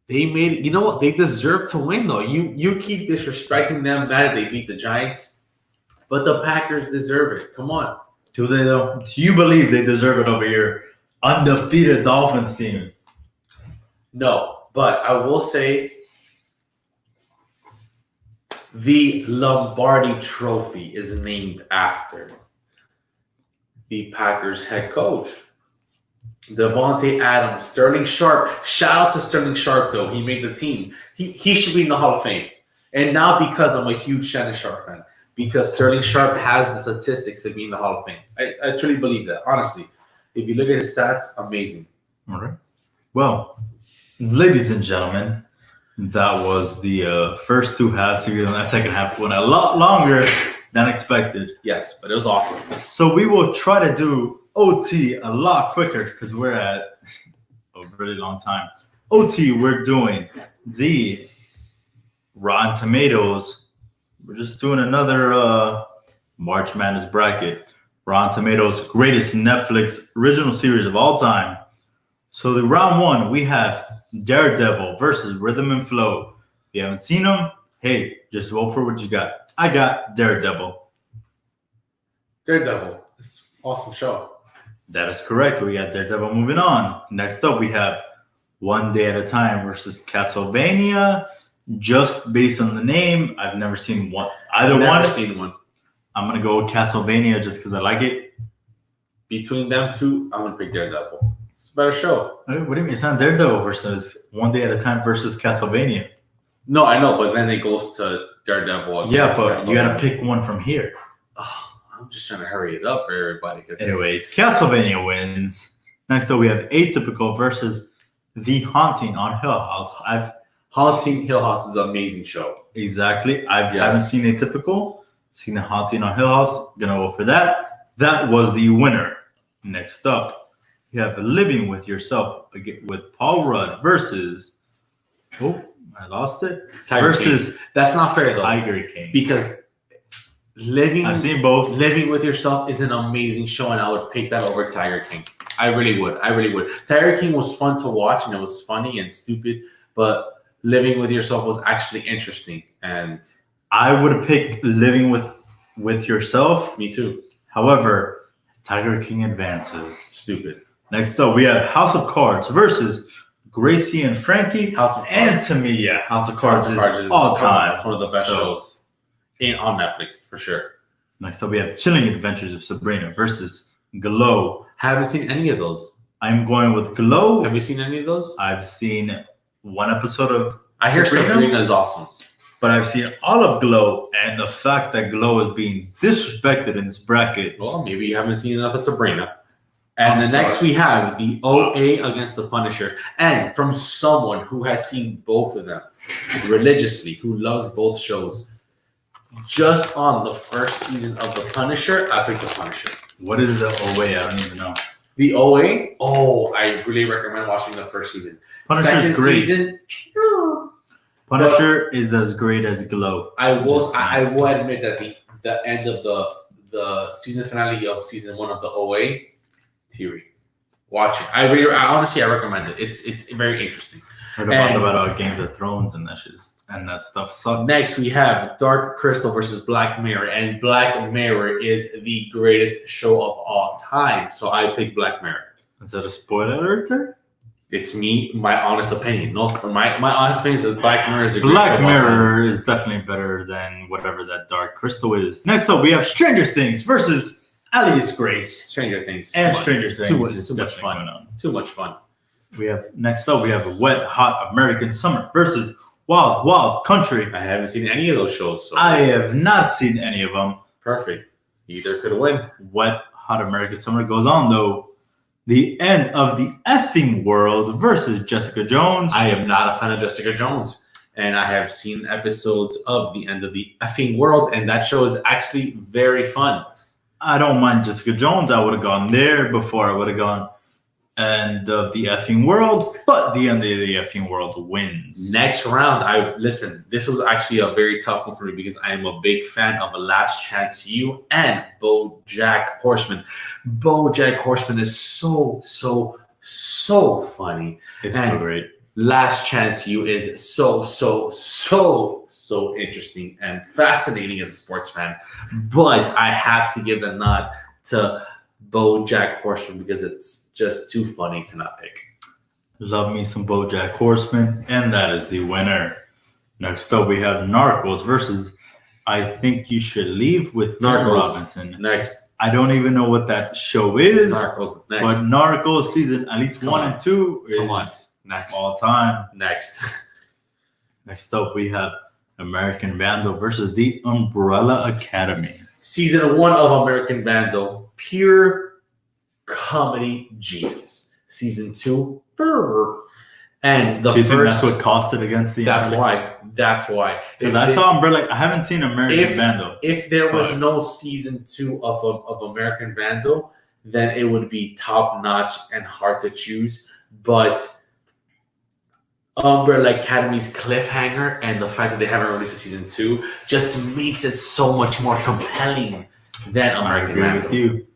They made it. You know what? They deserve to win, though. You keep disrespecting them that they beat the Giants, but the Packers deserve it. Come on. Do they, though? Do you believe they deserve it over your undefeated Dolphins team? No, but I will say The Lombardi Trophy is named after the Packers head coach, Devontae Adams, Sterling Sharp. Shout out to Sterling Sharp, though. He made the team. He should be in the Hall of Fame. And not because I'm a huge Shannon Sharp fan, because Sterling Sharp has the statistics to be in the Hall of Fame. I truly believe that, honestly. If you look at his stats, amazing. All right. Well, ladies and gentlemen, that was the first two halves. Even that second half went a lot longer than expected. Yes, but it was awesome. So we will try to do OT a lot quicker because we're at a really long time. OT, we're doing the Rotten Tomatoes. We're just doing another March Madness bracket. Rotten Tomatoes greatest Netflix original series of all time. So the round one, we have Daredevil versus Rhythm and Flow. If you haven't seen them, hey, just vote for what you got. I got Daredevil. Daredevil. It's an awesome show. That is correct. We got Daredevil. Moving on. Next up, we have One Day at a Time versus Castlevania. Just based on the name, I've never seen one. Never seen one. I'm going to go with Castlevania just because I like it. Between them two, I'm going to pick Daredevil. It's a better show. What do you mean? It's not Daredevil versus One Day at a Time versus Castlevania. No, I know, but then it goes to Daredevil. Yeah, but you got to pick one from here. Oh, I'm just trying to hurry it up for everybody. Anyway, Castlevania wins. Next up, we have Atypical versus The Haunting on Hill House. Haunting Hill House is an amazing show. Exactly. Haven't seen Atypical. Seen The Haunting on Hill House. Gonna go for that. That was the winner. Next up, you have Living with Yourself with Paul Rudd versus. Oh, I lost it. Tiger King. That's not fair though. Tiger King. Because I've seen both. Living with Yourself is an amazing show, and I would pick that over Tiger King. I really would. Tiger King was fun to watch, and it was funny and stupid, but Living with Yourself was actually interesting. And I would pick Living with Yourself. Me too. However, Tiger King advances. Stupid. Next up, we have House of Cards versus Gracie and Frankie. House of Cards. And to me, yeah, House of Cards is all time. It's one of the best shows on Netflix, for sure. Next up, we have Chilling Adventures of Sabrina versus Glow. Haven't seen any of those. I'm going with Glow. Have you seen any of those? I've seen one episode of I hear Sabrina is awesome. But I've seen all of Glow, and the fact that Glow is being disrespected in this bracket. Well, maybe you haven't seen enough of Sabrina. And next we have the OA against the Punisher. And from someone who has seen both of them religiously, who loves both shows, just on the first season of The Punisher, I picked The Punisher. What is the OA? I don't even know. The OA? Oh, I really recommend watching the first season. Punisher is great. Season, Punisher is as great as Glow. I will admit that the end of the season finale of season 1 of the OA, teary. Watch it. I honestly recommend it. It's very interesting. Heard about Game of Thrones and that stuff sucked. Next we have Dark Crystal versus Black Mirror, and Black Mirror is the greatest show of all time. So I pick Black Mirror. Is that a spoiler alert there? It's my honest opinion. No, my honest opinion is that Black Mirror is a great Black show of all time. Mirror is definitely better than whatever that Dark Crystal is. Next up, we have Stranger Things versus Alias Grace. Stranger Things. And Stranger Things. Too much fun. Too much fun. Next up, we have Wet Hot American Summer versus Wild Wild Country. I haven't seen any of those shows. So. I have not seen any of them. Perfect. Either could win. Wet Hot American Summer goes on, though. The End of the Effing World versus Jessica Jones. I am not a fan of Jessica Jones, and I have seen episodes of The End of the Effing World, and that show is actually very fun. I don't mind Jessica Jones. I would have gone there before I would have gone End of the Effing World, but The End of the Effing World wins. Next round, this was actually a very tough one for me because I am a big fan of A Last Chance U and BoJack Horseman. BoJack Horseman is so funny. It's so great. Last Chance U is so interesting and fascinating as a sports fan. But I have to give the nod to BoJack Horseman because it's just too funny to not pick. Love me some BoJack Horseman, and that is the winner. Next up, we have Narcos versus I think you should leave with Tim Narcos. Robinson. Next. I don't even know what that show is. Narcos. Next. But Narcos season at least 1 and 2 is Next. all time. Next. Next up, we have American Vandal versus the Umbrella Academy. Season 1 of American Vandal, pure comedy genius. Season 2, and the Do you think first. that's what cost it against the? That's why. That's why. Because I saw Umbrella. I haven't seen American Vandal. If there was no season 2 of American Vandal, then it would be top notch and hard to choose. But Umbrella Academy's cliffhanger and the fact that they haven't released a season 2 just makes it so much more compelling than American Vandal. With you.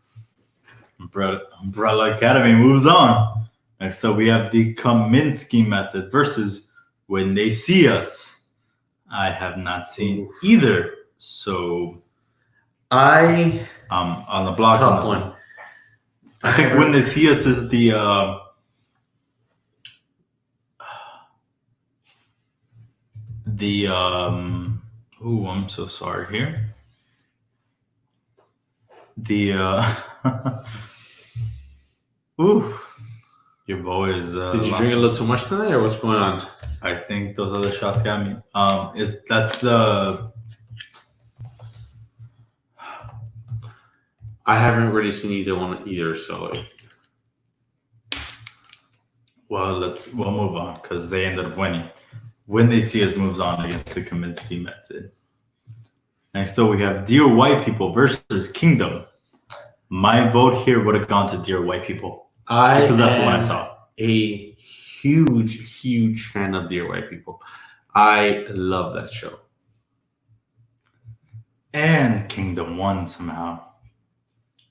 Umbrella Academy moves on. Next up, we have the Kaminsky method versus When They See Us. I have not seen either, so on the block. Tough one. I think When They See Us is the I'm so sorry here. Your boy is. Did you drink a little too much tonight, or what's going on? I think those other shots got me. I haven't really seen either one either, so. Well, we'll move on because they ended up winning. When They See Us moves on against the Kaminsky method. Next up, we have Dear White People versus Kingdom. My vote here would have gone to Dear White People because that's the one I saw. A huge fan of Dear White People. I love that show. And Kingdom won somehow.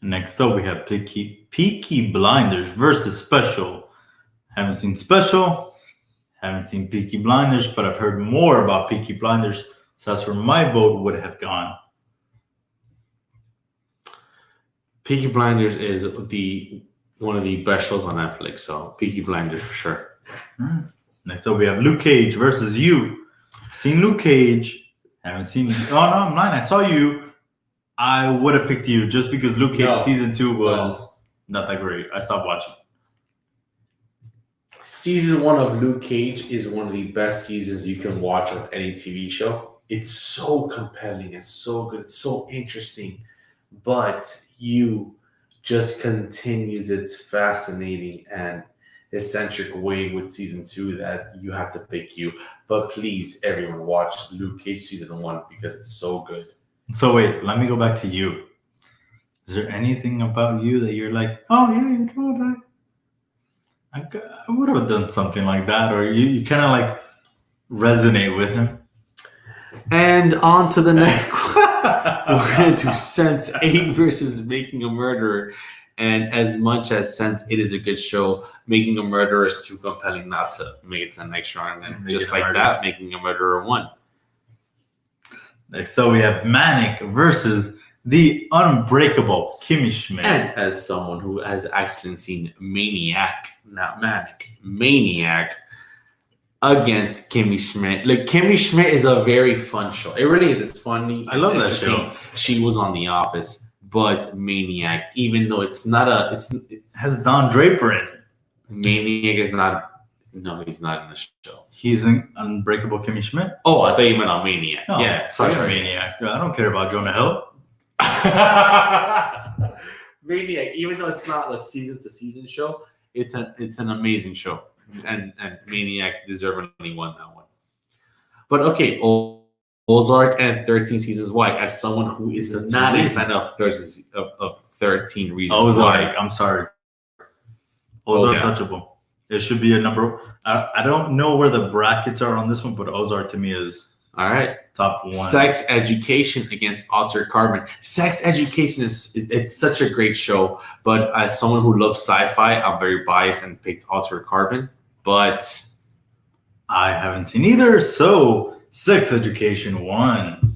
Next up, we have Peaky Blinders versus Special. Haven't seen Special. Haven't seen Peaky Blinders, but I've heard more about Peaky Blinders. So that's where my vote would have gone. Peaky Blinders is one of the best shows on Netflix. So Peaky Blinders for sure. Next up, we have Luke Cage versus You. Seen Luke Cage. Haven't seen you. Oh, no, I'm lying. I saw You. I would have picked You just because Luke Cage season 2 was not that great. I stopped watching. Season 1 of Luke Cage is one of the best seasons you can watch of any TV show. It's so compelling. It's so good. It's so interesting. But You just continues its fascinating and eccentric way with season 2 that you have to pick You. But please, everyone, watch Luke Cage season 1 because it's so good. So wait, let me go back to You. Is there anything about You that you're like, oh yeah, you know that? I would have done something like that, or you kind of like resonate with him. And on to the next we're going to do Sense 8 versus Making a Murderer. And as much as Sense 8 is a good show, Making a Murderer is too compelling not to make it to the next round. And just like that, Making a Murderer won. Next up, we have Manic versus the Unbreakable Kimmy Schmidt. And as someone who has actually seen Maniac, not Manic, Maniac against Kimmy Schmidt. Like, Kimmy Schmidt is a very fun show. It really is. It's funny. I love that show. She was on The Office, but Maniac, even though it has Don Draper in it. Maniac is not. No, he's not in the show. He's in Unbreakable Kimmy Schmidt? Oh, I thought you meant on Maniac. No, yeah, sorry. Maniac. I don't care about Jonah Hill. Maniac, even though it's not a season-to-season show, it's an amazing show. And Maniac deservedly won that one. But okay, Ozark and 13 Seasons Why, as someone who is not a fan of 13 Reasons Ozark, Why. I'm sorry. Ozark touchable. It should be a number. I don't know where the brackets are on this one, but Ozark to me is all right. Top 1. Sex Education against Altered Carbon. Sex Education it's such a great show, but as someone who loves sci-fi, I'm very biased and picked Altered Carbon. But I haven't seen either, so Sex Education won.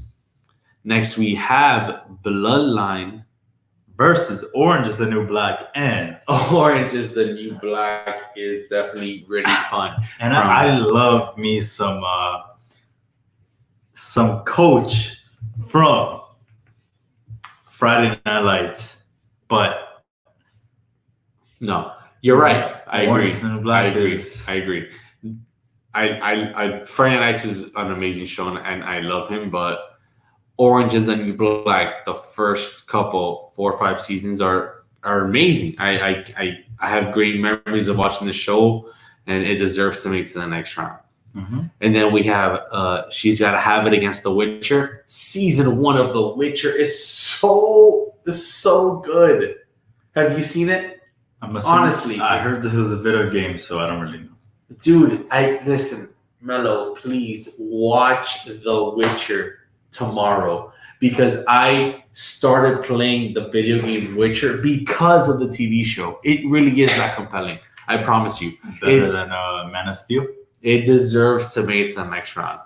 Next we have Bloodline versus Orange is the New Black, and Orange is the New Black is definitely really fun. And I love me some coach from Friday Night Lights, but No, you're right. I agree. Orange is the New Black I agree. is- I agree. I Friday Nights is an amazing show, and I love him. But Orange is the New Black, the first couple 4 or 5 seasons are amazing. I have great memories of watching the show, and it deserves to make it to the next round. And then we have She's Gotta Have It Against The Witcher. Season 1 of The Witcher is so good. Have you seen it? Honestly, I heard this was a video game, so I don't really know. dude, listen, Mello, please watch The Witcher tomorrow, because I started playing the video game Witcher because of the TV show. It really is that compelling. I promise you. Better than Man of Steel. It deserves to make it to the next round.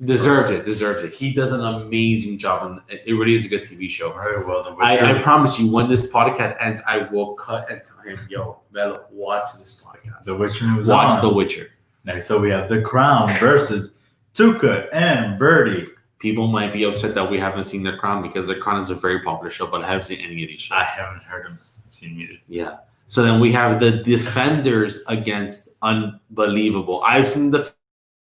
Deserves it. He does an amazing job, and it really is a good TV show. Very well, The Witcher. I promise you, when this podcast ends, I will cut and tell him, yo, Mello, watch this podcast. The Witcher was Watch on. The Witcher. Next up, we have The Crown versus Tuca and Birdie. People might be upset that we haven't seen The Crown, because The Crown is a very popular show, but I haven't seen any of these shows. I haven't heard him seen either. Yeah. So then we have the Defenders against Unbelievable. I've seen the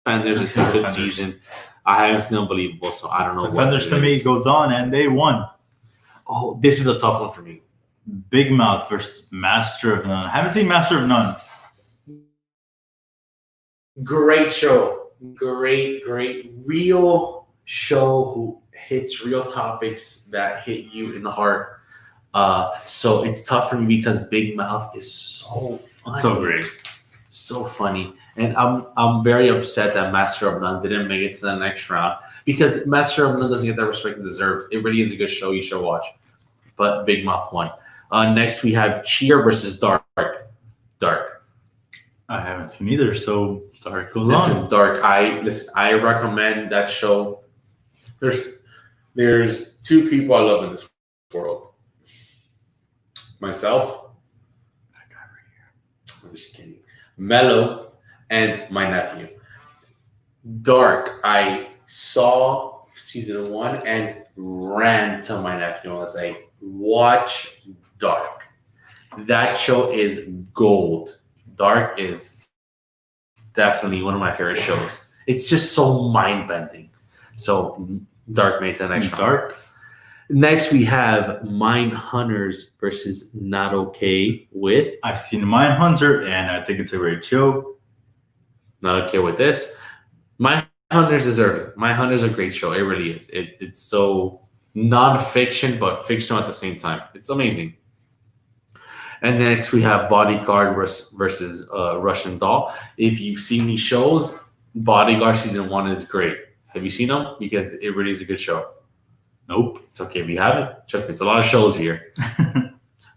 Defenders. It's a good season. I haven't seen Unbelievable, so I don't know. Defenders to me goes on, and they won. Oh, this is a tough one for me. Big Mouth versus Master of None. I haven't seen Master of None. Great show. Great real show who hits real topics that hit you in the heart. So it's tough for me because Big Mouth is so funny. It's so great. So funny. And I'm very upset that Master of None didn't make it to the next round, because Master of None doesn't get the respect it deserves. It really is a good show. You should watch. But Big Mouth won. Next we have Cheer versus Dark. Dark. I haven't seen either, so Dark goes on. Dark. I recommend that show. There's 2 people I love in this world. Myself, that guy right here. I'm just kidding. Mello and my nephew. Dark. I saw season 1 and ran to my nephew and was like, "Watch Dark. That show is gold. Dark is definitely one of my favorite shows. It's just so mind bending." So Dark made it to the next round. Dark. Next, we have Mine Hunters versus Not Okay with. I've seen Mindhunter, and I think it's a great show. Not okay with this. Mine Hunters deserve it. Mine Hunters is a great show. It really is. It's so non-fiction, but fictional at the same time. It's amazing. And next, we have Bodyguard versus Russian Doll. If you've seen these shows, Bodyguard season 1 is great. Have you seen them? Because it really is a good show. Nope. It's okay if you haven't. Trust me, it's a lot of shows here.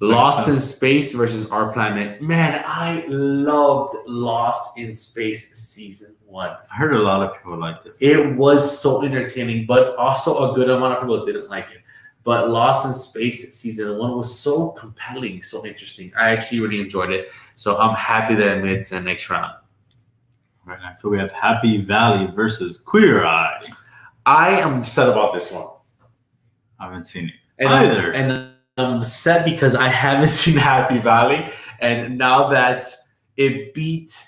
Lost in Space versus Our Planet. Man, I loved Lost in Space season 1. I heard a lot of people liked it. It was so entertaining, but also a good amount of people didn't like it. But Lost in Space season 1 was so compelling, so interesting. I actually really enjoyed it. So I'm happy that it made it to the next round. Right now, so we have Happy Valley versus Queer Eye. I am upset about this one. I haven't seen it either. And I'm upset because I haven't seen Happy Valley. And now that it beat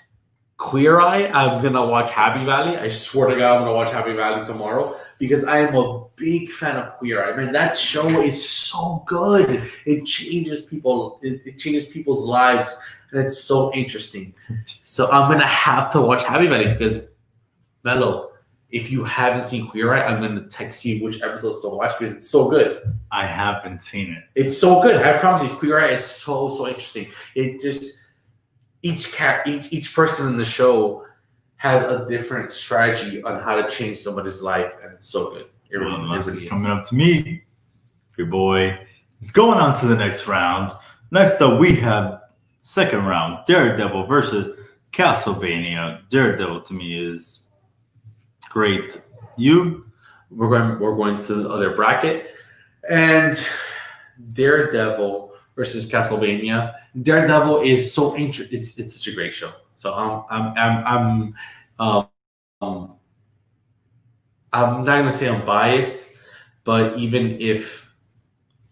Queer Eye, I'm going to watch Happy Valley. I swear to God, I'm going to watch Happy Valley tomorrow because I am a big fan of Queer Eye. Man, that show is so good. It changes people. It changes people's lives. And it's so interesting. So I'm going to have to watch Happy Valley because, Mello, if you haven't seen Queer Eye, I'm going to text you which episodes to watch because it's so good. I haven't seen it. It's so good. I promise you, Queer Eye is so interesting. It just each person in the show has a different strategy on how to change somebody's life, and it's so good. It really is. Coming up to me, your boy is going on to the next round. Next up, we have second round Daredevil versus Castlevania. Daredevil to me is great. We're going to the other bracket, and Daredevil versus Castlevania. Daredevil is so interesting. It's such a great show. So I'm not gonna say I'm biased, But even if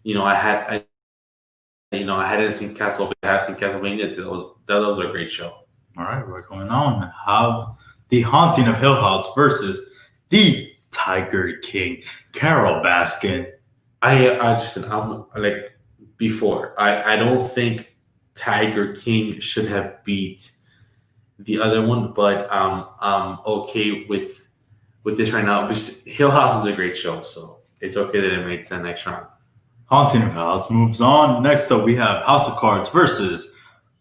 I hadn't seen Castlevania, I have seen Castlevania. That was a great show. All right, we're going on. How The Haunting of Hill House versus the Tiger King, Carol Baskin. I'm like before. I don't think Tiger King should have beat the other one, but I'm okay with this right now. Because Hill House is a great show, so it's okay that it made it to the next round. Haunting of Hill House moves on. Next up, we have House of Cards versus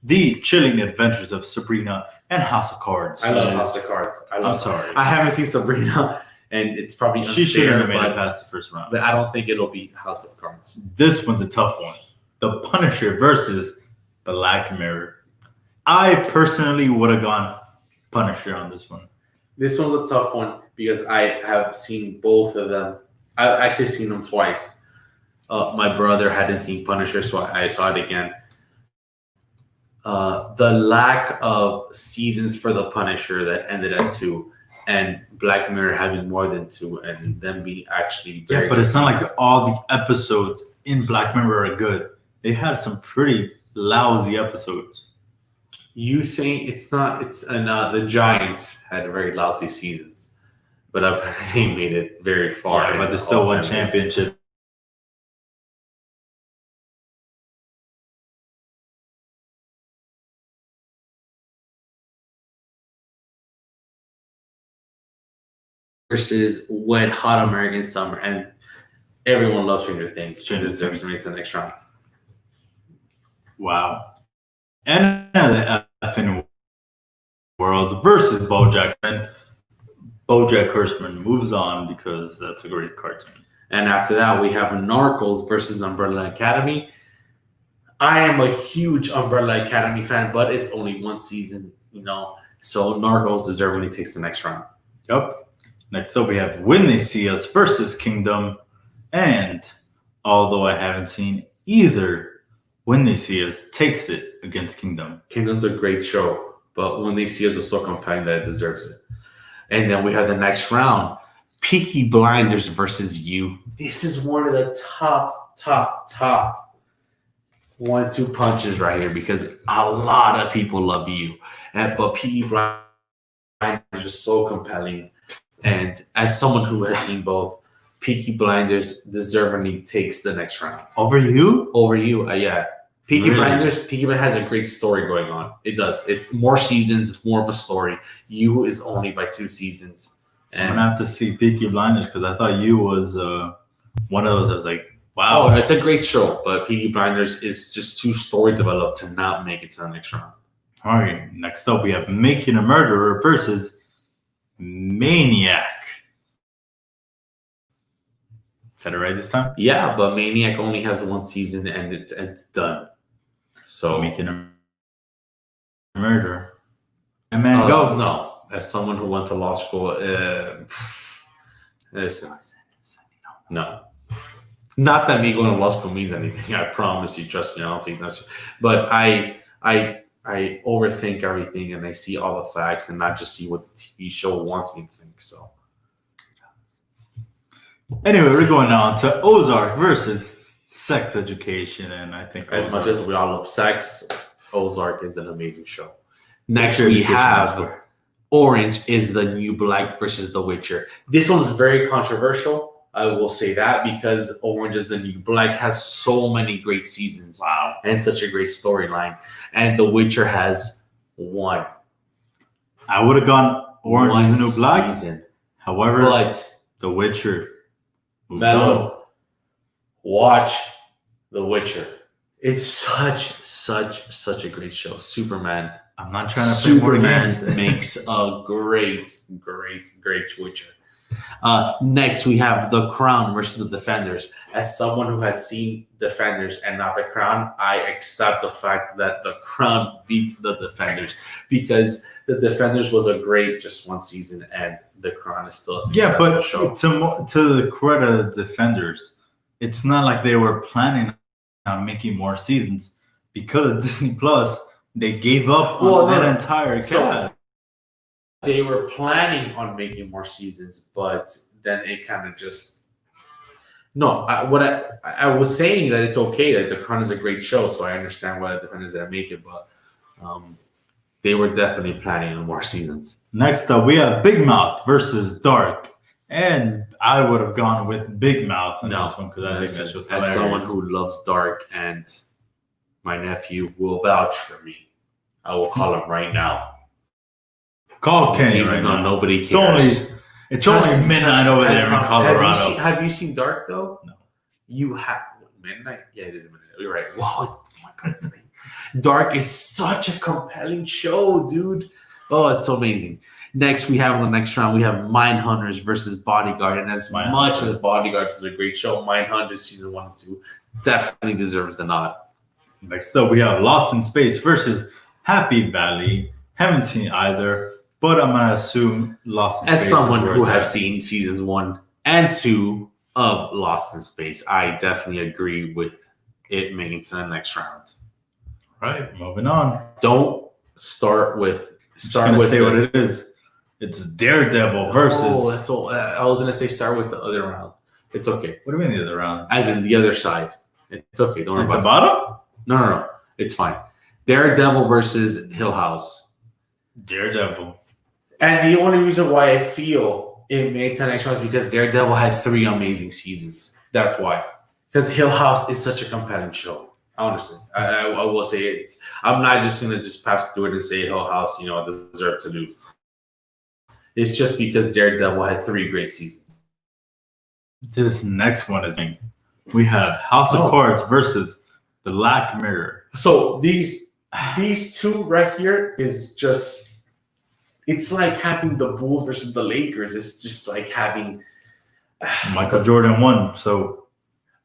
the Chilling Adventures of Sabrina and House of Cards. I love House of Cards. I'm sorry. I haven't seen Sabrina, and it's probably unfair, she shouldn't have made it past the first round. But I don't think it'll be House of Cards. This one's a tough one. The Punisher versus Black Mirror. I personally would have gone Punisher on this one. This one's a tough one because I have seen both of them. I've actually seen them twice. My brother hadn't seen Punisher, so I saw it again. The lack of seasons for the Punisher that ended at 2, and Black Mirror having more than 2, and them being actually very but it's not like all the episodes in Black Mirror are good. They had some pretty lousy episodes. You saying it's not? It's the Giants had very lousy seasons, but they made it very far. Yeah, but they still won championship. Versus Wet Hot American Summer, and everyone loves Stranger Things. Stranger deserves to make the next round. Wow. And the effing World versus BoJack, and BoJack Horseman moves on because that's a great cartoon. And after that, we have Narcos versus Umbrella Academy. I am a huge Umbrella Academy fan, but it's only one season, so Narcos deservedly takes the next round. Yep. Next up, we have When They See Us versus Kingdom. And although I haven't seen either, When They See Us takes it against Kingdom. Kingdom's a great show, but When They See Us was so compelling that it deserves it. And then we have the next round, Peaky Blinders versus You. This is one of the top 1-2 punches right here because a lot of people love You. But Peaky Blinders is so compelling. And as someone who has seen both, Peaky Blinders deservedly takes the next round. Over You? Over You, yeah. Peaky Blinders has a great story going on. It does. It's more seasons. It's more of a story. You is only by 2 seasons. And I'm going to have to see Peaky Blinders because I thought You was one of those that was like, wow. Oh, it's a great show, but Peaky Blinders is just too story developed to not make it to the next round. All right. Next up, we have Making a Murderer versus Maniac. Is that it right this time? Yeah, but Maniac only has 1 season and it's done. So Making a Murderer. And man, go. No, as someone who went to law school, listen, no. Not that me going to law school means anything. I promise you. Trust me. I don't think that's. But I overthink everything and I see all the facts and not just see what the TV show wants me to think. So anyway, we're going on to Ozark versus Sex Education, and I think as much as we all love sex, Ozark is an amazing show. Next, we have Orange is the New Black versus The Witcher. This one's very controversial. I will say that because Orange is the New Black has so many great seasons. Wow. And such a great storyline. And The Witcher has 1. I would have gone Orange is the New Black. Season. However, but The Witcher. Mellow, watch The Witcher. It's such a great show. Superman. I'm not trying to Superman makes a great Witcher. Next, we have The Crown versus The Defenders. As someone who has seen Defenders and not The Crown, I accept the fact that The Crown beat The Defenders because The Defenders was a great just 1 season, and The Crown is still a successful show. To the credit of the Defenders, it's not like they were planning on making more seasons because of Disney Plus. They gave up on that entire cast. They were planning on making more seasons, but then it kind of just No, I was saying that it's okay that The Crown is a great show, so I understand why the defenders that make it, but they were definitely planning on more seasons. Next up, we have Big Mouth versus Dark. And I would have gone with Big Mouth in this one because I think that's just hilarious. As someone who loves Dark and my nephew will vouch for me, I will call him right now. Call Kenny right now. Nobody cares. It's only midnight over there in Colorado. Have you seen Dark though? No. You have midnight? Yeah, it is midnight. You're right. Wow, oh my God, it's Dark is such a compelling show, dude. Oh, it's so amazing. Next, we have in the next round, we have Mindhunters versus Bodyguard. And as much as Bodyguard is a great show, Mindhunters season 1 and 2 definitely deserves the nod. Next up, we have Lost in Space versus Happy Valley. Haven't seen either, but I'm going to assume Lost in Space. As someone who has seen seasons 1 and 2 of Lost in Space, I definitely agree with it making it to the next round. Right, moving on. Don't start with... Say what it is. It's Daredevil versus... Oh, that's all. I was going to say start with the other round. It's okay. What do you mean the other round? As in the other side. It's okay. Don't worry about it. The bottom? No. It's fine. Daredevil versus Hill House. Daredevil. And the only reason why I feel it made to the next round is because Daredevil had 3 amazing seasons. That's why. Because Hill House is such a compelling show. Honestly, I will say it. I'm not just going to just pass through it and say Hill House, deserves to lose. It's just because Daredevil had 3 great seasons. This next one is... We have House of Cards versus The Black Mirror. So these 2 right here is just... It's like having the Bulls versus the Lakers. It's just like having... Michael Jordan won, so...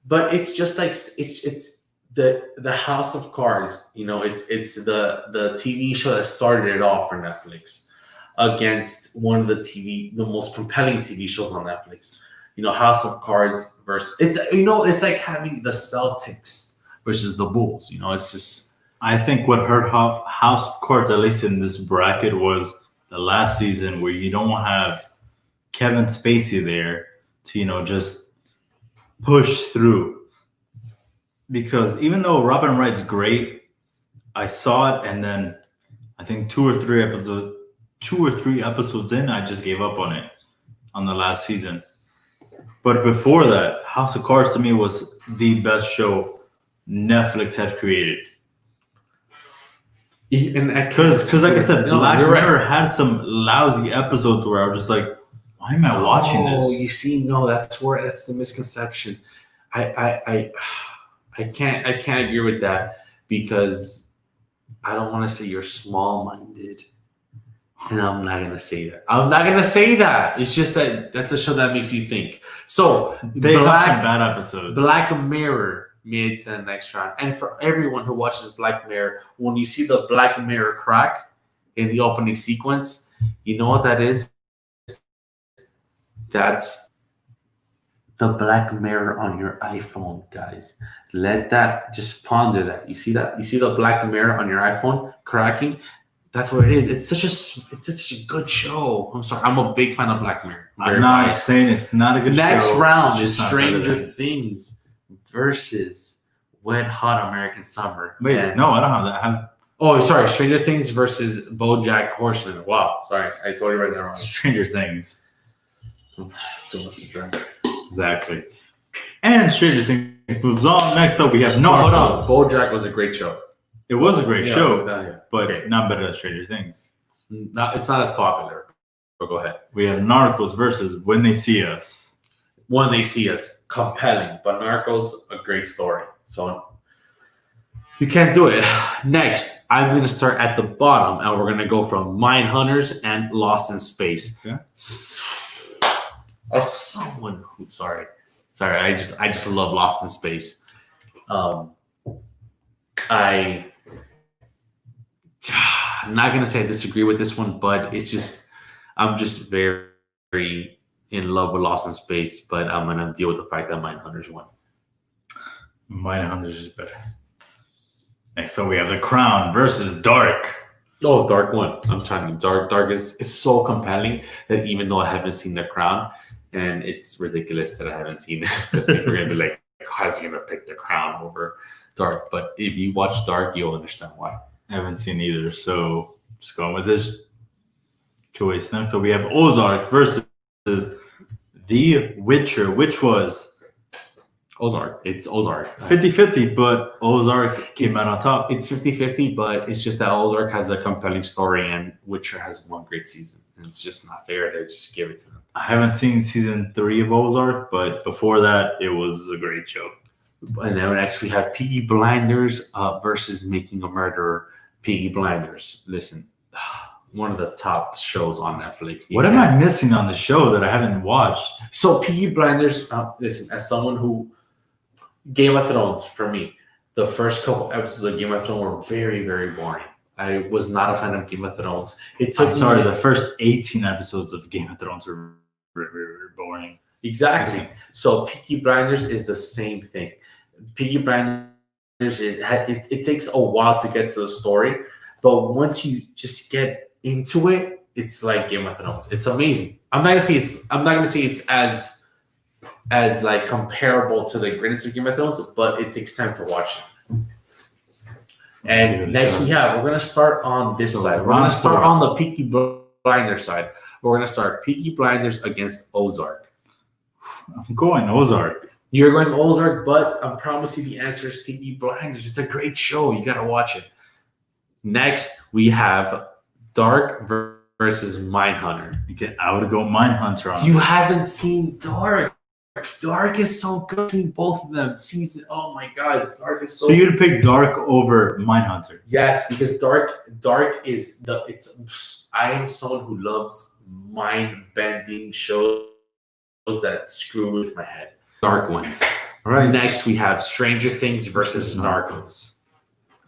But it's just like... It's the House of Cards, it's the TV show that started it all for Netflix against one of the most compelling TV shows on Netflix. House of Cards versus it's like having the Celtics versus the Bulls. It's just... I think what hurt House of Cards, at least in this bracket, was the last season where you don't have Kevin Spacey there to just push through. Because even though Robin Wright's great, I saw it, and then I think 2 or 3 episodes in, I just gave up on it on the last season. But before that, House of Cards to me was the best show Netflix had created. Because like I said, Black Mirror had some lousy episodes where I was just like, why am I watching this? Oh, you see, that's the misconception. I can't agree with that because I don't want to say you're small-minded, and I'm not gonna say that. It's just that's a show that makes you think. So they have some bad episodes. Black Mirror made it to the next round, and for everyone who watches Black Mirror, when you see the Black Mirror crack in the opening sequence, you know what that is? That's the Black Mirror on your iPhone, guys. Let that, just ponder that. You see that? You see the Black Mirror on your iPhone cracking? That's what it is. It's such a good show. I'm sorry. I'm a big fan of Black Mirror. I'm not saying it's not a good show. Next round is Stranger Things versus Wet Hot American Summer. Wait, no, I don't have that. Oh, sorry. Stranger Things versus BoJack Horseman. Wow. Sorry. I totally read that wrong. Stranger Things. So much to drink. Exactly. And Stranger Things moves on. Next up, we have Hold on. BoJack was a great show. It was a great show, but okay. Not better than Stranger Things. It's not as popular. But go ahead. We have Narcos versus When They See Us. When They See Us, compelling, but Narcos, a great story. So you can't do it. Next, I'm going to start at the bottom, and we're going to go from Mindhunters and Lost in Space. Okay. As someone who, sorry, I just love Lost in Space. I'm not gonna say I disagree with this one, but it's just I'm just very, very in love with Lost in Space. But I'm gonna deal with the fact that Mindhunters won. Mindhunters is better. Next up, we have The Crown versus Dark. Oh, Dark won. I'm telling you, Dark is so compelling that even though I haven't seen The Crown, and it's ridiculous that I haven't seen it because people are gonna be like, "How's he gonna pick the Crown over Dark?" But if you watch Dark, you'll understand why. I haven't seen either, so just going with this choice. Next, so we have Ozark versus The Witcher, which was Ozark. It's Ozark. 50-50, but Ozark came out on top. It's 50-50, but it's just that Ozark has a compelling story and Witcher has one great season. And it's just not fair to just give it to them. I haven't seen season 3 of Ozark, but before that, it was a great show. And then next we have Peaky Blinders versus Making a Murderer. Peaky Blinders. Listen, one of the top shows on Netflix. What am I missing on the show that I haven't watched? So Peaky Blinders, listen, as someone who Game of Thrones, for me, the first couple episodes of Game of Thrones were very, very boring. I was not a fan of Game of Thrones. The first 18 episodes of Game of Thrones were very, very boring. Exactly. So Peaky Blinders is the same thing. Peaky Blinders it takes a while to get to the story, but once you just get into it, it's like Game of Thrones. It's amazing. I'm not gonna say it's as like comparable to the greatness of Game of Thrones, but it takes time to watch it. And next we're gonna start on this side. We're gonna start on the Peaky Blinders side. We're gonna start Peaky Blinders against Ozark. I'm going Ozark. You're going Ozark, but I promise you the answer is Peaky Blinders. It's a great show. You gotta watch it. Next, we have Dark versus Mindhunter. Again, I would go Mindhunter on. You haven't seen Dark. Dark is so good. I've seen both of them. Oh my god, Dark is so. So you'd pick Dark over Mindhunter? Yes, because Dark is I am someone who loves mind-bending shows that screw with my head. Dark ones. All right. Next, we have Stranger Things versus Narcos.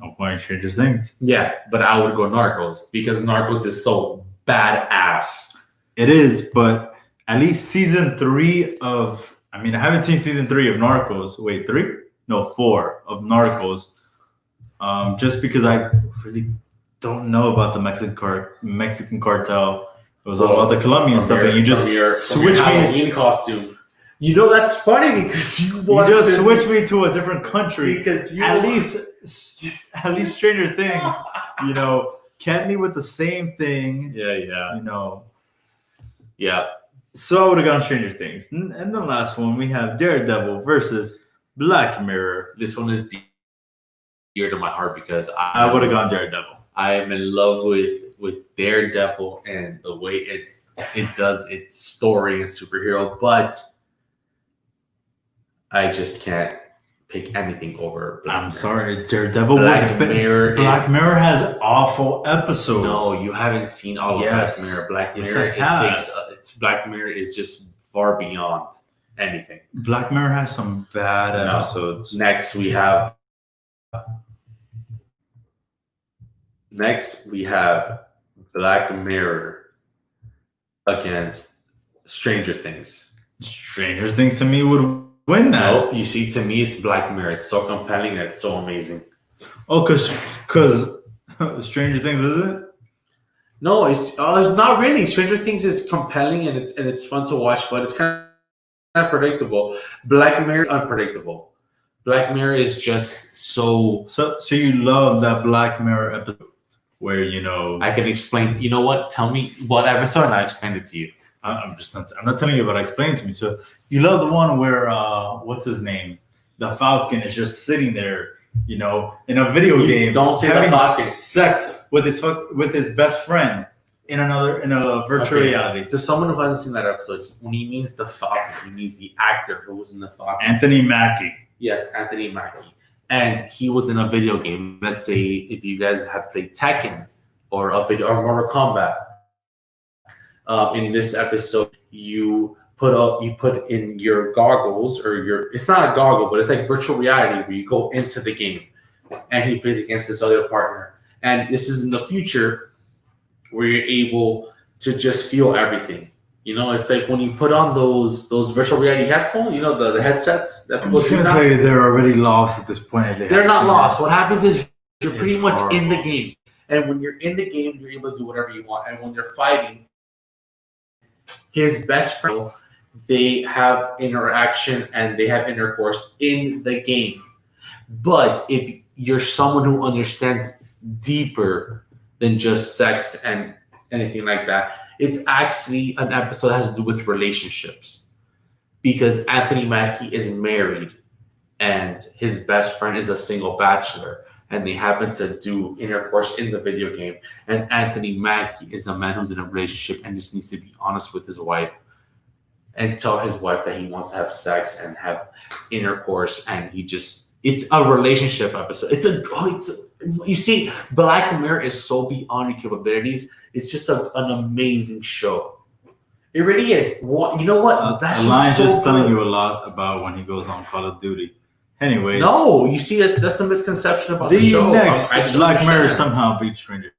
I'm going Stranger Things. Yeah, but I would go Narcos because Narcos is so badass. It is, but at least season 3 of... I mean, I haven't seen season 3 of Narcos. Wait, 3? No, 4 of Narcos. Just because I really don't know about the Mexican cartel. It was all about the Colombian stuff, and you just switch me Halloween costume. You know that's funny because you just switch me to a different country because at least Stranger Things, kept me with the same thing. Yeah. Yeah. So I would have gone Stranger Things. And the last one, we have Daredevil versus Black Mirror. This one is dear to my heart because I would have gone Daredevil. I am in love with Daredevil and the way it does its story and superhero, but I just can't pick anything over Black Mirror. I'm sorry, Daredevil Black Mirror has awful episodes. No, you haven't seen all of Black Mirror. Black Mirror, Black Mirror is just far beyond anything. Black Mirror has some bad episodes. Next, we have Black Mirror against Stranger Things. Stranger Things to me would win that. Nope, you see, to me, it's Black Mirror. It's so compelling and it's so amazing. Oh, because Stranger Things is it? No, it's not really. Stranger Things is compelling and it's fun to watch, but it's kind of predictable. Black Mirror is unpredictable. Black Mirror is just so. So you love that Black Mirror episode where I can explain. You know what? Tell me what episode, and I explain it to you. I'm not telling you, but explain it to me. So you love the one where what's his name? The Falcon is just sitting there, in a video game. Don't say having the Falcon. Sex with his best friend in a virtual reality. To someone who hasn't seen that episode, when he means the Falcon, he means the actor who was in the Falcon. Anthony Mackie. Yes, Anthony Mackie. And he was in a video game. Let's say if you guys have played Tekken or Mortal Kombat. In this episode, you put in your goggles it's not a goggle, but it's like virtual reality where you go into the game and he plays against this other partner. And this is in the future where you're able to just feel everything. It's like when you put on those virtual reality headphones, the headsets that people I'm just going to tell you they're already lost at this point. They're not lost. What happens is you're pretty much in the game. And when you're in the game, you're able to do whatever you want. And when you're fighting, his best friend they have interaction and they have intercourse in the game. But if you're someone who understands deeper than just sex and anything like that, it's actually an episode that has to do with relationships. Because Anthony Mackie is married and his best friend is a single bachelor, and they happen to do intercourse in the video game. And Anthony Mackie is a man who's in a relationship and just needs to be honest with his wife and tell his wife that he wants to have sex and have intercourse, and it's a relationship episode. You see, Black Mirror is so beyond your capabilities. It's just an amazing show. It really is. You know what? That's just telling you a lot about when he goes on Call of Duty. Anyways, no, you see, that's the misconception about the show. Next, Black Mirror somehow beats Stranger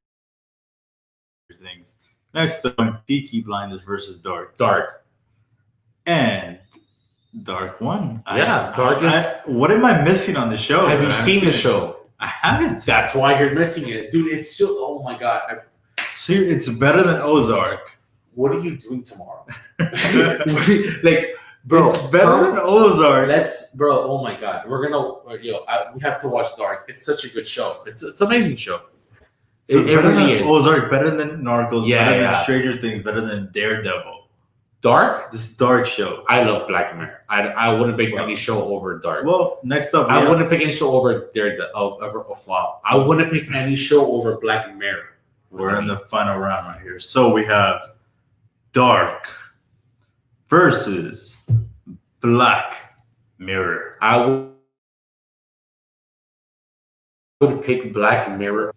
Things. Next up, Peaky Blinders versus Dark. And Dark won. Dark is. What am I missing on the show? Have you seen the show? I haven't. That's why you're missing it, dude. It's still. Oh my god. So it's better than Ozark. What are you doing tomorrow? Like, bro, it's better than Ozark. Bro. Oh my god, we're gonna. We have to watch Dark. It's such a good show. It's an amazing show. So it really is. Ozark, better than Narcos, better than Stranger Things, better than Daredevil. Dark? This Dark show. I love Black Mirror. I wouldn't pick any show over Dark. Well, next up, I wouldn't pick any show over Daredevil. I wouldn't pick any show over Black Mirror. We're in the final round right here. So we have Dark versus Black Mirror. I would pick Black Mirror.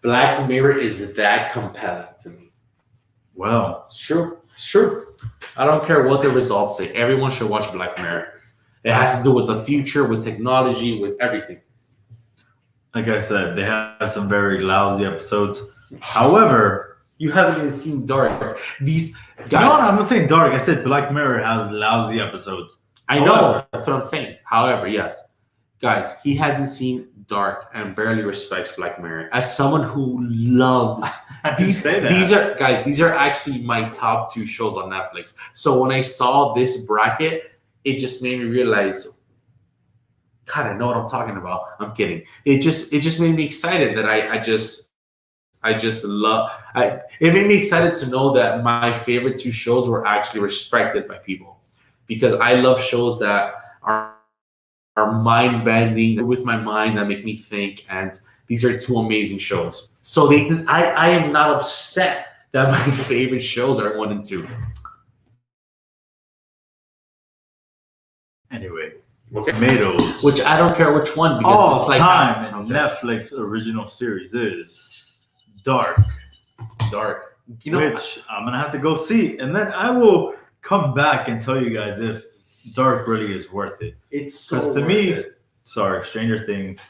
Black Mirror is that compelling to me. Well, it's true. It's true. I don't care what the results say. Everyone should watch Black Mirror. It has to do with the future, with technology, with everything. Like I said, they have some very lousy episodes. However, you haven't even seen Dark. These guys. No, I'm not saying Dark. I said Black Mirror has lousy episodes. I know. That's what I'm saying. However, yes. Guys, he hasn't seen Dark and barely respects Black Mirror. As someone who loves these are actually my top 2 shows on Netflix. So when I saw this bracket, it just made me realize, God, I know what I'm talking about. I'm kidding. It just made me excited that it made me excited to know that my favorite 2 shows were actually respected by people, because I love shows that are mind bending with my mind, that make me think, and these are 2 amazing shows. So I am not upset that my favorite shows are 1 and 2. Anyway, Tomatoes, which I don't care which one, because all it's like time in Netflix original series is Dark. Which I'm gonna have to go see, and then I will come back and tell you guys if Dark really is worth it. It's so to worth me, it. Sorry, Stranger Things.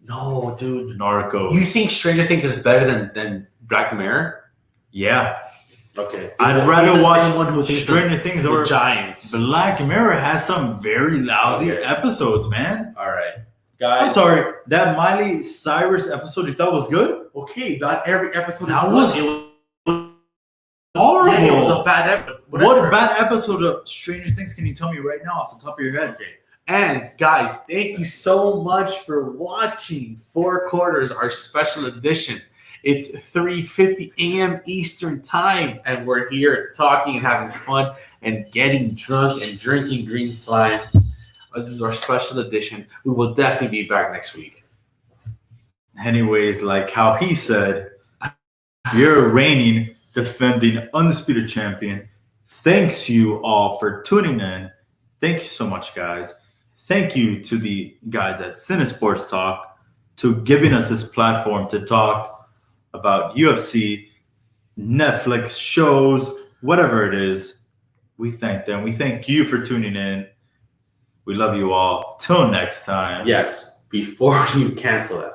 No, dude. Narcos. You think Stranger Things is better than Black Mirror? Yeah. Okay. I'd rather watch one who thinks Stranger Things or Giants. Black Mirror has some very lousy episodes, man. All right. Guys. I'm sorry. That Miley Cyrus episode you thought was good? Okay, not every episode was horrible. Yeah, it was a bad episode. What bad episode of Stranger Things can you tell me right now off the top of your head? Okay. And guys, thank you so much for watching 4 Quarters, our special edition. It's 3:50 a.m. Eastern time, and we're here talking and having fun and getting drunk and drinking green slime. This is our special edition. We will definitely be back next week. Anyways, like how he said, you're reigning, defending, undisputed champion. Thanks you all for tuning in. Thank you so much, guys. Thank you to the guys at Cinesports Talk to giving us this platform to talk about UFC, Netflix shows, whatever it is. We thank them. We thank you for tuning in. We love you all. Till next time. Yes, before you cancel it,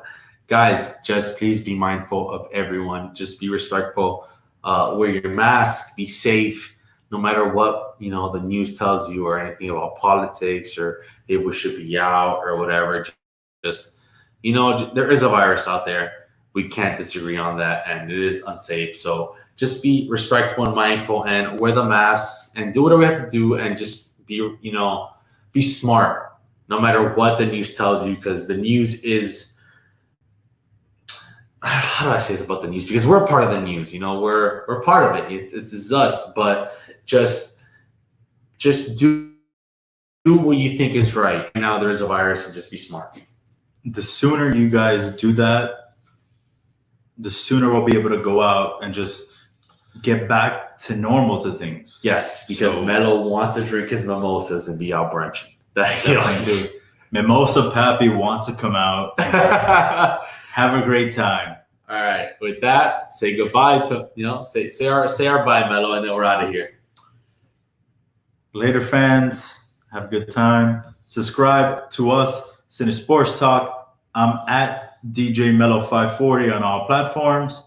guys, just please be mindful of everyone. Just be respectful. Wear your mask. Be safe. No matter what, the news tells you or anything about politics or if we should be out or whatever, just there is a virus out there. we can't disagree on that, and it is unsafe. So just be respectful and mindful, and wear the masks, and do whatever we have to do, and just be smart, no matter what the news tells you, because the news is. How do I say this about the news? Because we're a part of the news. We're part of it. It's us, but just do what you think is right. Right now there's a virus, and just be smart. The sooner you guys do that, the sooner we'll be able to go out and just get back to normal to things. Yes, because Melo wants to drink his mimosas and be out brunching. Dude, Mimosa Pappy wants to come out and have a great time. All right. With that, say goodbye to say our bye, Melo, and then we're out of here. Later, fans. Have a good time. Subscribe to us, Cine Sports Talk. I'm at DJ Mello 540 on all platforms.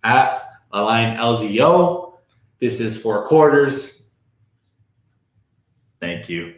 At Align LZO. This is 4 quarters. Thank you.